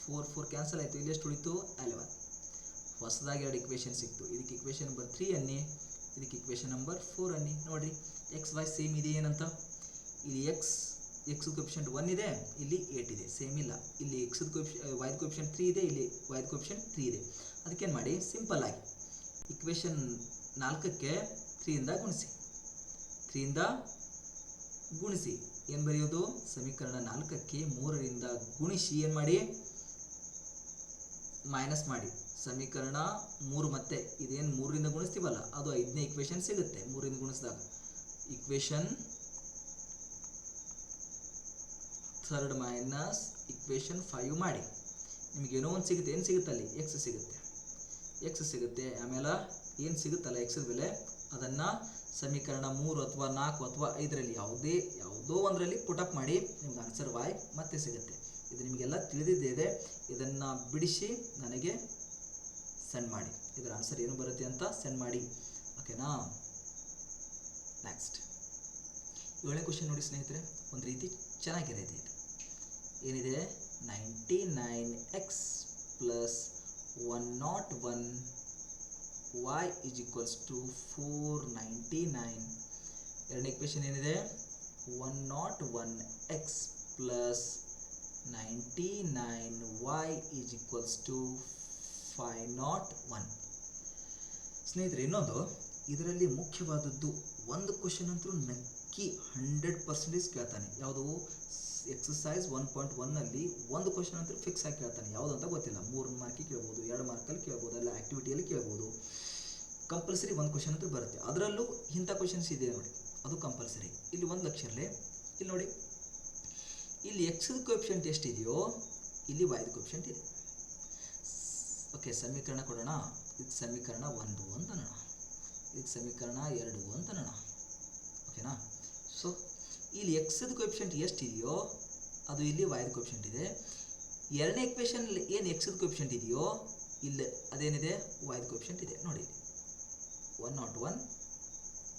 4 4 ಕ್ಯಾನ್ಸಲ್ ಆಯಿತು. ಇಲ್ಲಿ ಎಷ್ಟು ಉಳಿತು 11. ಹೊಸದಾಗಿ ಎರಡು ಇಕ್ವೇಷನ್ ಸಿಕ್ತು. ಇದಕ್ಕೆ ಇಕ್ವೇಷನ್ ನಂಬರ್ 3 ಅನ್ನಿ, ಇದಕ್ಕೆ ಇಕ್ವೇಷನ್ ನಂಬರ್ 4 ಅನ್ನಿ. ನೋಡಿರಿ ಎಕ್ಸ್ ವೈ ಸೇಮ್ ಇದೆ ಏನಂತ. ಇಲ್ಲಿ ಎಕ್ಸ್ ಕೋಎಫಿಷಿಯಂಟ್ 1 ಇದೆ, ಇಲ್ಲಿ 8 ಇದೆ, ಸೇಮ್ ಇಲ್ಲ. ಇಲ್ಲಿ ವೈದ್ ಕೋಎಫಿಷಿಯಂಟ್ 3 ಇದೆ, ಇಲ್ಲಿ ವೈದ್ ಕೋಎಫಿಷಿಯಂಟ್ 3 ಇದೆ. ಅದಕ್ಕೇನು ಮಾಡಿ ಸಿಂಪಲ್ ಆಗಿ ಇಕ್ವೇಷನ್ 4ಕ್ಕೆ 3ರಿಂದ ಗುಣಿಸಿ. 3ರಿಂದ ಗುಣಿಸಿ ಏನು ಬರೆಯೋದು, ಸಮೀಕರಣ 4ಕ್ಕೆ 3ರಿಂದ ಗುಣಿಸಿ ಏನು ಮಾಡಿ ಮೈನಸ್ ಮಾಡಿ. ಸಮೀಕರಣ 3 ಮತ್ತೆ ಇದೇನು 3ರಿಂದ ಗುಣಿಸ್ತೀವಲ್ಲ ಅದು 5ನೇ ಇಕ್ವೇಷನ್ ಸಿಗುತ್ತೆ 3ರಿಂದ ಗುಣಿಸಿದಾಗ. ಇಕ್ವೇಷನ್ 3 ಮೈನಸ್ ಇಕ್ವೇಷನ್ 5 ಮಾಡಿ ನಿಮಗೇನೋ ಒಂದು ಸಿಗುತ್ತೆ. ಏನು ಸಿಗುತ್ತೆ ಅಲ್ಲಿ ಎಕ್ಸ್ ಸಿಗುತ್ತೆ. ಆಮೇಲೆ ಏನು ಸಿಗುತ್ತಲ್ಲ ಎಕ್ಸ್ ಬೆಲೆ ಅದನ್ನು ಸಮೀಕರಣ 3 ಅಥವಾ 4 ಅಥವಾ 5ರಲ್ಲಿ ಯಾವುದೋ ಒಂದರಲ್ಲಿ ಪುಟಪ್ ಮಾಡಿ ನಿಮ್ಗೆ ಆನ್ಸರ್ y ಮತ್ತೆ ಸಿಗುತ್ತೆ. ಇದು ನಿಮಗೆಲ್ಲ ತಿಳಿದಿದೆ. ಇದನ್ನು ಬಿಡಿಸಿ ನನಗೆ ಸೆಂಡ್ ಮಾಡಿ, ಇದರ ಆನ್ಸರ್ ಏನು ಬರುತ್ತೆ ಅಂತ ಸೆಂಡ್ ಮಾಡಿ. ಓಕೆನಾ. ನೆಕ್ಸ್ಟ್ ಏಳನೇ ಕ್ವಶನ್ ನೋಡಿ ಸ್ನೇಹಿತರೆ, ಒಂದು ರೀತಿ ಚೆನ್ನಾಗಿರೋದು ಇದು. ಏನಿದೆ, 99x plus 101 y is equals to 499. ಎರಡನೇ ಇಕ್ವೇಷನ್ ಏನಿದೆ, 101x plus 99y is equals to 501. ಸ್ನೇಹಿತರೆ, ಇನ್ನೊಂದು ಇದರಲ್ಲಿ ಮುಖ್ಯವಾದದ್ದು ಒಂದು ಕ್ವಶನ್ ಅಂತೂ ನಕ್ಕಿ 100% ಕೇಳ್ತಾನೆ. ಯಾವುದು, ಎಕ್ಸಸೈಸ್ 1.1ನಲ್ಲಿ ಒಂದು ಕ್ವಶನ್ ಅಂತೂ ಫಿಕ್ಸ್ ಆಗಿ ಕೇಳ್ತಾನೆ. ಯಾವುದು ಅಂತ ಗೊತ್ತಿಲ್ಲ, 3 ಮಾರ್ಕಿಗೆ ಕೇಳ್ಬೋದು, 2 ಮಾರ್ಕಲ್ಲಿ ಕೇಳ್ಬೋದು, ಅಲ್ಲ ಆ್ಯಕ್ಟಿವಿಟಿಯಲ್ಲಿ ಕೇಳ್ಬೋದು. ಕಂಪಲ್ಸರಿ ಒಂದು ಕ್ವಶನ್ ಅಂತೂ ಬರುತ್ತೆ. ಅದರಲ್ಲೂ ಇಂಥ ಕ್ವಶನ್ಸ್ ಇದೆ ನೋಡಿ, ಅದು ಕಂಪಲ್ಸರಿ. ಇಲ್ಲಿ 1 ಲಕ್ಷ ಇರಲಿ. ಇಲ್ಲಿ ನೋಡಿ, ಇಲ್ಲಿ ಎಕ್ಸ್ದ ಕೋಎಫಿಷಿಯಂಟ್ ಎಷ್ಟಿದೆಯೋ ಇಲ್ಲಿ ವೈದ ಕೋಎಫಿಷಿಯಂಟ್ ಇದೆ. ಓಕೆ, ಸಮೀಕರಣ ಕೊಡೋಣ. ಇದು ಸಮೀಕರಣ 1 ಅಂತ ಅನ್ನೋಣ, ಇದು ಸಮೀಕರಣ 2 ಅಂತ ಅನ್ನೋಣ. ಓಕೆನಾ? ಸೊ ಇಲ್ಲಿ ಎಕ್ಸ್ದ ಕೋಎಫಿಷಿಯಂಟ್ ಎಷ್ಟಿದೆಯೋ ಅದು ಇಲ್ಲಿ ವೈದ ಕೋಎಫಿಷಿಯಂಟ್ ಇದೆ. ಎರಡನೇ ಇಕ್ವೇಷನ್ ಏನು ಎಕ್ಸ್ದ ಕೋಎಫಿಷಿಯಂಟ್ ಇದೆಯೋ ಇಲ್ಲಿ ಅದೇನಿದೆ, ವೈದ ಕೋಎಫಿಷಿಯಂಟ್ ಇದೆ. ನೋಡಿ, 101,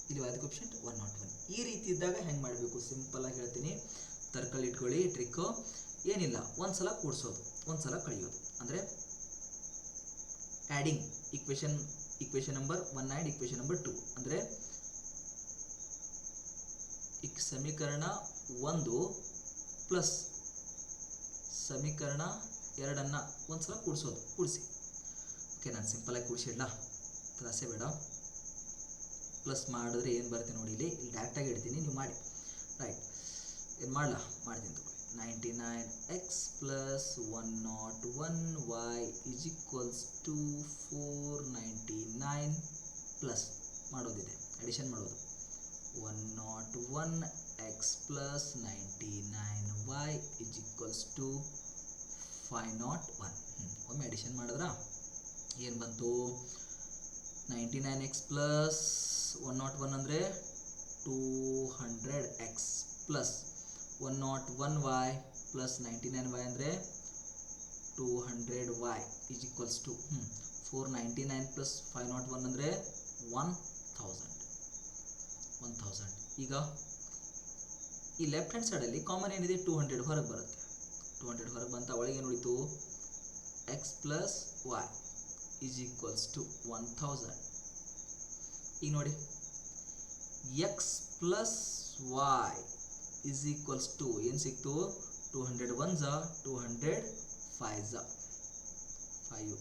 ಇಲ್ಲಿ ವೈದ ಕೋಎಫಿಷಿಯಂಟ್ 101. ಈ ರೀತಿ ಇದ್ದಾಗ ಹೆಂಗೆ ಮಾಡಬೇಕು, ಸಿಂಪಲ್ಲಾಗಿ ಹೇಳ್ತೀನಿ, ತರ್ಕಲ್ಲಿ ಇಟ್ಕೊಳ್ಳಿ. ಟ್ರಿಕ್ಕು ಏನಿಲ್ಲ, ಒಂದು ಸಲ ಕೂಡಿಸೋದು, ಒಂದು ಸಲ ಕಳೆಯೋದು. ಅಂದರೆ adding equation number 1 and equation number 2. ಅಂದರೆ ಸಮೀಕರಣ 1 ಪ್ಲಸ್ ಸಮೀಕರಣ 2 ಒಂದು ಸಲ ಕೂಡಿಸೋದು. ಕೂಡಿಸಿ. ಓಕೆ, ನಾನು ಸಿಂಪಲಾಗಿ ಕೂಡಿಸಿಡ್ಲ, ತ್ರಾಸೆ ಬೇಡ. ಪ್ಲಸ್ ಮಾಡಿದ್ರೆ ಏನು ಬರುತ್ತೆ ನೋಡಿ, ಇಲ್ಲಿ ಡೈರೆಕ್ಟಾಗಿ ಹೇಳ್ತೀನಿ, ನೀವು ಮಾಡಿ. ರೈಟ್, ಏನು ಮಾಡಲ್ಲ, ಮಾಡ್ತೀನಿ ತಗೊಳ್ಳಿ. 99x plus 101y is equals to 499 plus ಮಾಡೋದಿದೆ, ಅಡಿಷನ್ ಮಾಡೋದು. 101x plus 99y is equals to 501. ಒಮ್ಮೆ ಅಡಿಷನ್ ಮಾಡಿದ್ರಾ ಏನು ಬಂತು, 99x ಪ್ಲಸ್ 101 ಅಂದರೆ 200x plus 101y plus 99y ಅಂದರೆ 200y is equals to 499 plus 501 ಅಂದರೆ 1000. ಈಗ ಈ ಲೆಫ್ಟ್ ಹ್ಯಾಂಡ್ ಸೈಡಲ್ಲಿ ಕಾಮನ್ ಏನಿದೆ, 200 ಹೊರಗೆ ಬರುತ್ತೆ. 200 ಹೊರಗೆ ಬಂತ, ಒಳಗೆ ಏನು ಉಳಿತು, x plus y is equals to 1000. ಈಗ ನೋಡಿ, x plus y is equals to ಏನು ಸಿಕ್ತು, 200 1 200 5 5.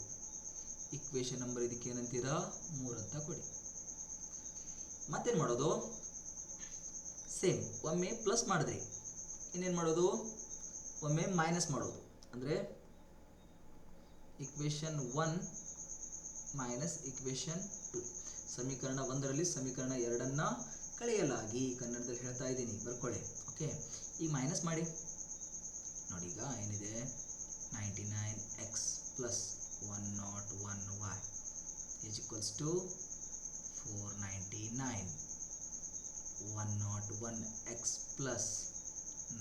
ಇಕ್ವೇಷನ್ ನಂಬರ್ ಇದಕ್ಕೆ ಏನಂತೀರಾ, 3 ಅಂತ ಕೊಡಿ. ಮತ್ತೇನು ಮಾಡೋದು, ಸೇಮ್ ಒಮ್ಮೆ ಪ್ಲಸ್ ಮಾಡಿದ್ರಿ, ಇನ್ನೇನು ಮಾಡೋದು, ಒಮ್ಮೆ ಮೈನಸ್ ಮಾಡೋದು. ಅಂದರೆ ಇಕ್ವೇಷನ್ 1 ಮೈನಸ್ ಇಕ್ವೇಷನ್ 2. ಸಮೀಕರಣ 1ರಲ್ಲಿ ಸಮೀಕರಣ 2 ಕಳೆಯಲಾಗಿ, ಕನ್ನಡದಲ್ಲಿ ಹೇಳ್ತಾ ಇದ್ದೀನಿ, ಬರ್ಕೊಳ್ಳಿ. ಓಕೆ, ಈಗ ಮೈನಸ್ ಮಾಡಿ ನೋಡಿ. ಈಗ ಏನಿದೆ, 99x plus 101y is equals to 499. 101x plus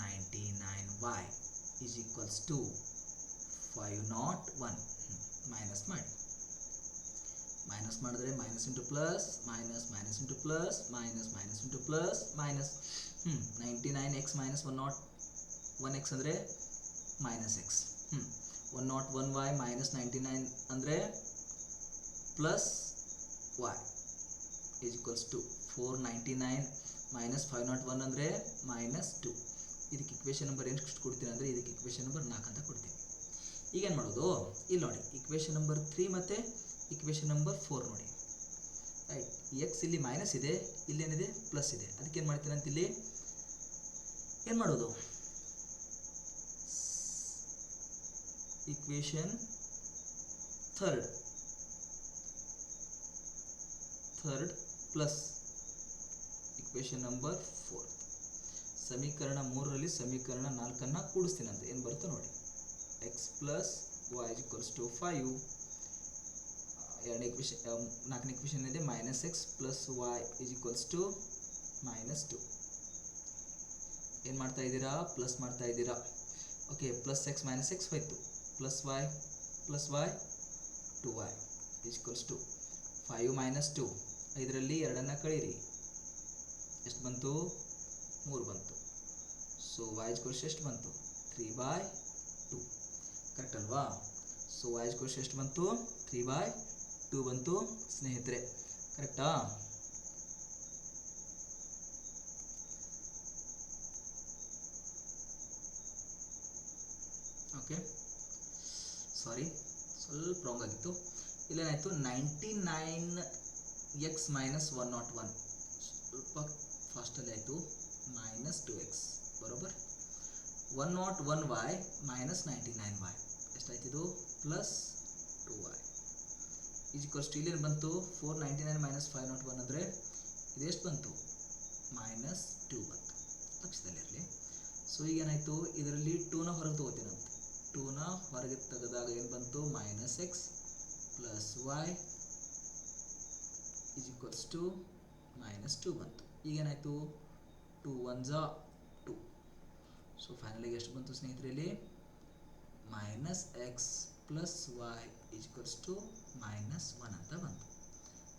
99y is equals to 501. Minus ಮಾಡಿ. ಮೈನಸ್ ಮಾಡಿದ್ರೆ minus into plus, minus minus into plus, minus minus into plus, minus 99x minus 101x ಅಂದರೆ minus x. 101y minus 99 ಅಂದರೆ plus y is equals to 499 minus 501 ಅಂದರೆ minus 2. ಇದಕ್ಕೆ equation number ಎಷ್ಟು ಕೊಡ್ತೀನಿ ಅಂದರೆ, ಇದಕ್ಕೆ ಇಕ್ವೇಷನ್ ನಂಬರ್ 4 ಅಂತ ಕೊಡ್ತೀನಿ. ಈಗೇನು ಮಾಡೋದು, ಇಲ್ಲಿ ನೋಡಿ, ಇಕ್ವೇಷನ್ ನಂಬರ್ 3 ಮತ್ತು ಇಕ್ವೇಷನ್ ನಂಬರ್ 4 ನೋಡಿ. ರೈಟ್, ಎಕ್ಸ್ ಇಲ್ಲಿ ಮೈನಸ್ ಇದೆ, ಇಲ್ಲೇನಿದೆ ಪ್ಲಸ್ ಇದೆ. ಅದಕ್ಕೆ ಏನು ಮಾಡ್ತೀನಿ ಅಂತ ಇಲ್ಲಿ ಏನು ಮಾಡೋದು, equation third plus equation number 4. ಸಮೀಕರಣ 3ರಲ್ಲಿ ಸಮೀಕರಣ 4 ಕೂಡಿಸ್ತೀನಿ ಅಂತ ಏನು ಬರುತ್ತೆ ನೋಡಿ. X plus y equals to 5. ಎರಡನೇ ಇಕ್ವೇಷನ್, 4ನೇ ಇಕ್ವೇಷನ್ ಇದೆ, minus x plus y is equals to minus 2. ಏನು ಮಾಡ್ತಾ ಇದ್ದೀರಾ, ಪ್ಲಸ್ ಮಾಡ್ತಾ ಇದ್ದೀರಾ. Okay, plus x minus x ಹೋಯ್ತು, plus y 2y is equals to 5 minus 2. 5ರಲ್ಲಿ 2 ಕಳೀರಿ, ಎಷ್ಟು ಬಂತು, 3 ಬಂತು. ಸೊ y ಈಕ್ವಲ್ಸ್ ಎಷ್ಟು ಬಂತು 3/2 ಕರೆಕ್ಟ್ ಅಲ್ವಾ. ಸೊ y ಈಕ್ವಲ್ಸ್ ಎಷ್ಟು ಬಂತು 3/2 ಬಂತು ಸ್ನೇಹಿತರೆ, ಕರೆಕ್ಟಾ. ಓಕೆ ಸಾರಿ ಸ್ವಲ್ಪ ರಾಂಗ್ ಆಗಿತ್ತು. ಇಲ್ಲೇನಾಯಿತು 99x ಮೈನಸ್ 101 ಸ್ವಲ್ಪ ಫಾಸ್ಟಲ್ಲಿ ಆಯಿತು -2x ಬರೋಬರ್ 101y ಮೈನಸ್ 99y ಎಷ್ಟಾಯ್ತಿದು +2y ಈಕ್ವಲ್ಸ್ ಟು ಇಲ್ಲೇನು ಬಂತು 499 ಮೈನಸ್ 501 ಅಂದರೆ ಇದು ಎಷ್ಟು ಬಂತು -2 ಬಂತು, ಲಕ್ಷದಲ್ಲಿರಲಿ. ಸೊ ಈಗೇನಾಯಿತು ಇದರಲ್ಲಿ 2ನ ಹೊರಗೆ ತೊಗೋತೀನಂತೆ, 2ನ ಹೊರಗೆ ತೆಗೆದಾಗ ಏನು ಬಂತು -x plus y equals to -2 ಬಂತು. ಈಗೇನಾಯಿತು 2 1s 2. ಸೊ ಫೈನಲಿಗೆ ಎಷ್ಟು ಬಂತು ಸ್ನೇಹಿತರೆ ಇಲ್ಲಿ -x plus y equals to -1 ಅಂತ ಬಂತು,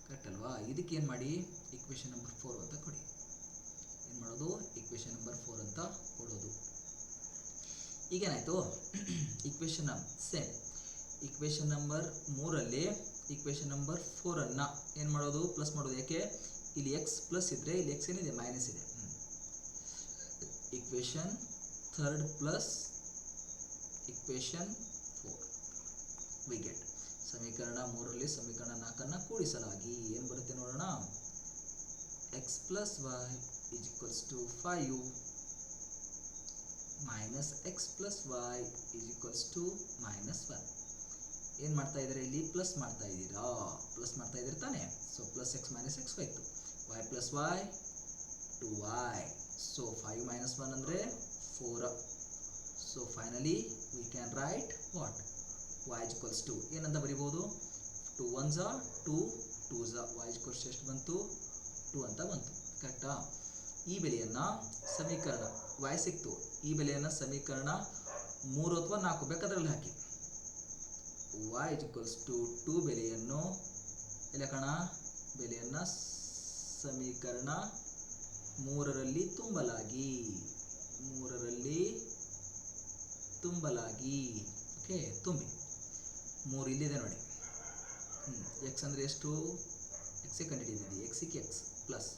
ಕರೆಕ್ಟ್ ಅಲ್ವಾ. ಇದಕ್ಕೆ ಏನು ಮಾಡಿ ಇಕ್ವೇಷನ್ ನಂಬರ್ 4 ಅಂತ ಕೊಡಿ. ಏನು ಮಾಡೋದು ಇಕ್ವೇಷನ್ ನಂಬರ್ 4 ಅಂತ ಕೊಡೋದು. ಈಗೇನಾಯಿತು ಇಕ್ವೇಷನ್ ಸೇಮ್ ಇಕ್ವೇಷನ್ ನಂಬರ್ 3ಅಲ್ಲಿ ಇಕ್ವೇಷನ್ ನಂಬರ್ 4ಅನ್ನು ಏನು ಮಾಡೋದು ಪ್ಲಸ್ ಮಾಡೋದು. ಯಾಕೆ ಇಲ್ಲಿ x ಪ್ಲಸ್ ಇದ್ದರೆ ಇಲ್ಲಿ x ಏನಿದೆ ಮೈನಸ್ ಇದೆ. Equation 3 plus equation 4 we get ಸಮೀಕರಣ 3ರಲ್ಲಿ ಸಮೀಕರಣ 4ಅನ್ನು ಕೂಡಿಸಲಾಗಿ ಏನು ಬರುತ್ತೆ ನೋಡೋಣ. x plus y equals to 5 minus x plus y equals to -1. ಏನು ಮಾಡ್ತಾ ಇದ್ದಾರೆ ಇಲ್ಲಿ ಪ್ಲಸ್ ಮಾಡ್ತಾ ಇದ್ದೀರಾ, ಪ್ಲಸ್ ಮಾಡ್ತಾ ಇದ್ದೀರಿ ತಾನೆ. So plus x minus x ಹೋಯ್ತು, y plus y 2y. So 5 minus 1 ಅಂದರೆ 4. So finally we can write what y equals to ಏನಂತ ಬರಿಬೋದು 2 1s 2 2s y ಈಕ್ವಲ್ಸ್ ಎಷ್ಟು ಬಂತು 2 ಅಂತ ಬಂತು, ಕರೆಕ್ಟಾ. ಈ ಬೆಲೆಯನ್ನು ಸಮೀಕರಣ y ಸಿಕ್ತು, ಈ ಬೆಲೆಯನ್ನು ಸಮೀಕರಣ 3 ಅಥವಾ 4 ಬೇಕಾದ್ರಲ್ಲಿ ಹಾಕಿ. y ಈಕ್ವಲ್ಸ್ ಟು 2 ಬೆಲೆಯನ್ನು ಇಲ್ಲಕಣ ಬೆಲೆಯನ್ನು ಸಮೀಕರಣ 3ರಲ್ಲಿ ತುಂಬಲಾಗಿ ಓಕೆ ತುಂಬಿ 3 ಇಲ್ಲಿದೆ ನೋಡಿ. x ಅಂದರೆ ಎಷ್ಟು x ಕಂಡುಹಿಡಿದಿದ್ದೀವಿ, x ಪ್ಲಸ್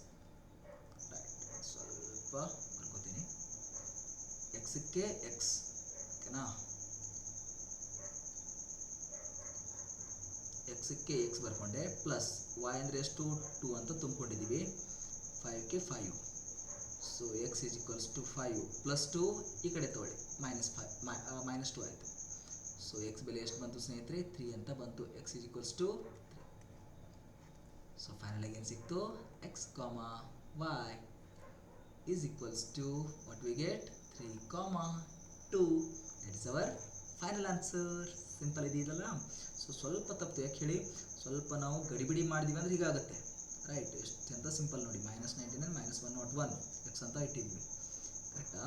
ರೈಟ್ ಸ್ವಲ್ಪ ಬರ್ಕೋತೀನಿ x ಓಕೆನಾ. x ಬರ್ಕೊಂಡೆ ಪ್ಲಸ್ y ಅಂದರೆ ಎಷ್ಟು 2 ಅಂತ ತುಂಬಿಕೊಂಡಿದ್ದೀವಿ, 5ಕ್ಕೆ 5. So x equals to 5 plus 2 ಈ ಕಡೆ ತಗೊಳ್ಳಿ -2 ಆಯಿತು. ಸೊ x ಬೆಲೆ ಎಷ್ಟು ಬಂತು ಸ್ನೇಹಿತರೆ 3 ಅಂತ ಬಂತು, x ಈಕ್ವಲ್ಸ್ ಟು 3. ಸೊ ಫೈನಲಾಗಿ ಏನು ಸಿಕ್ತು x, y is equals to what we get 3, 2. That is our final answer. Simple ಇದೆಯಲ್ಲ. ಸೊ ಸ್ವಲ್ಪ ತಪ್ಪು ಯಾಕೆ ಹೇಳಿ, ಸ್ವಲ್ಪ ನಾವು ಗಡಿಬಿಡಿ ಮಾಡಿದ್ವಿ ಅಂದರೆ ಹೀಗಾಗುತ್ತೆ, ರೈಟ್. ಎಷ್ಟು ಅಂತ ಸಿಂಪಲ್ ನೋಡಿ -99 -101 x ಅಂತ ಇಟ್ಟಿದ್ವಿ, ಕರೆಕ್ಟಾ.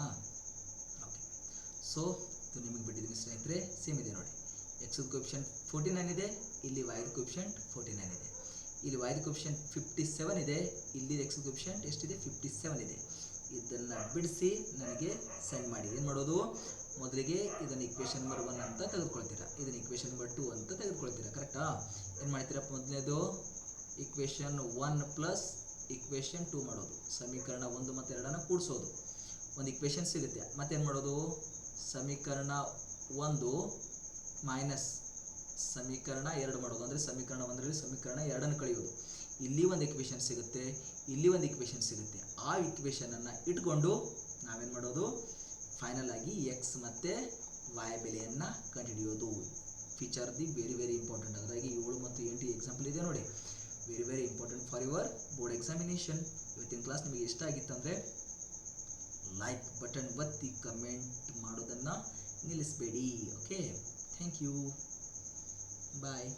ಓಕೆ ಸೊ ಇದು ನಿಮಗೆ ಬಿಟ್ಟಿದ್ದೀನಿ ಸ್ನೇಹಿತರೆ. ಸೇಮ್ ಇದೆ ನೋಡಿ, x ಕೋಎಫಿಷಿಯಂಟ್ 49 ಇದೆ, ಇಲ್ಲಿ y ಕೋಎಫಿಷಿಯಂಟ್ 49 ಇದೆ, ಇಲ್ಲಿ y ಕೋಎಫಿಷಿಯಂಟ್ 57 ಇದೆ, ಇಲ್ಲಿ x ಕೋಎಫಿಷಿಯಂಟ್ ಎಷ್ಟಿದೆ 57 ಇದೆ. ಇದನ್ನು ಬಿಡಿಸಿ ನನಗೆ ಸೆಂಡ್ ಮಾಡಿ. ಏನು ಮಾಡೋದು ಮೊದಲಿಗೆ ಇದನ್ನು ಇಕ್ವೇಷನ್ ನಂಬರ್ 1 ಅಂತ ತೆಗೆದುಕೊಳ್ತೀರಾ, ಇದನ್ನು ಇಕ್ವೇಷನ್ ನಂಬರ್ 2 ಅಂತ ತೆಗೆದುಕೊಳ್ತೀರಾ, ಕರೆಕ್ಟಾ. ಏನು ಮಾಡ್ತೀರಾ ಮೊದಲನೇದು ಇಕ್ವೇಷನ್ 1 ಪ್ಲಸ್ ಇಕ್ವೇಷನ್ 2 ಮಾಡೋದು, ಸಮೀಕರಣ 1 ಮತ್ತು 2 ಕೂಡಿಸೋದು, ಒಂದು ಇಕ್ವೇಷನ್ ಸಿಗುತ್ತೆ. ಮತ್ತೇನು ಮಾಡೋದು ಸಮೀಕರಣ 1 ಮೈನಸ್ ಸಮೀಕರಣ 2 ಮಾಡೋದು, ಅಂದರೆ ಸಮೀಕರಣ 1ರಲ್ಲಿ ಸಮೀಕರಣ 2 ಕಳೆಯೋದು. ಇಲ್ಲಿ ಒಂದು ಇಕ್ವೇಷನ್ ಸಿಗುತ್ತೆ, ಇಲ್ಲಿ ಒಂದು ಇಕ್ವೇಷನ್ ಸಿಗುತ್ತೆ. ಆ ಇಕ್ವೇಷನನ್ನು ಇಟ್ಕೊಂಡು ನಾವೇನು ಮಾಡೋದು ಫೈನಲ್ ಆಗಿ x ಮತ್ತು y ಬೆಲೆಯನ್ನು ಕಂಡುಹಿಡಿಯೋದು. Feature the very important. ಅದರಾಗಿ 7 ಮತ್ತು 8 ಎಕ್ಸಾಂಪಲ್ ಇದೆ ನೋಡಿ, very important for your board examination. ಇವತ್ತಿನ ಕ್ಲಾಸ್ ನಿಮಗೆ ಇಷ್ಟ ಆಗಿತ್ತು ಅಂದರೆ ಲೈಕ್ ಬಟನ್ ಒತ್ತಿ ಕಮೆಂಟ್ ಮಾಡೋದನ್ನು ನಿಲ್ಲಿಸಬೇಡಿ. Okay thank you bye.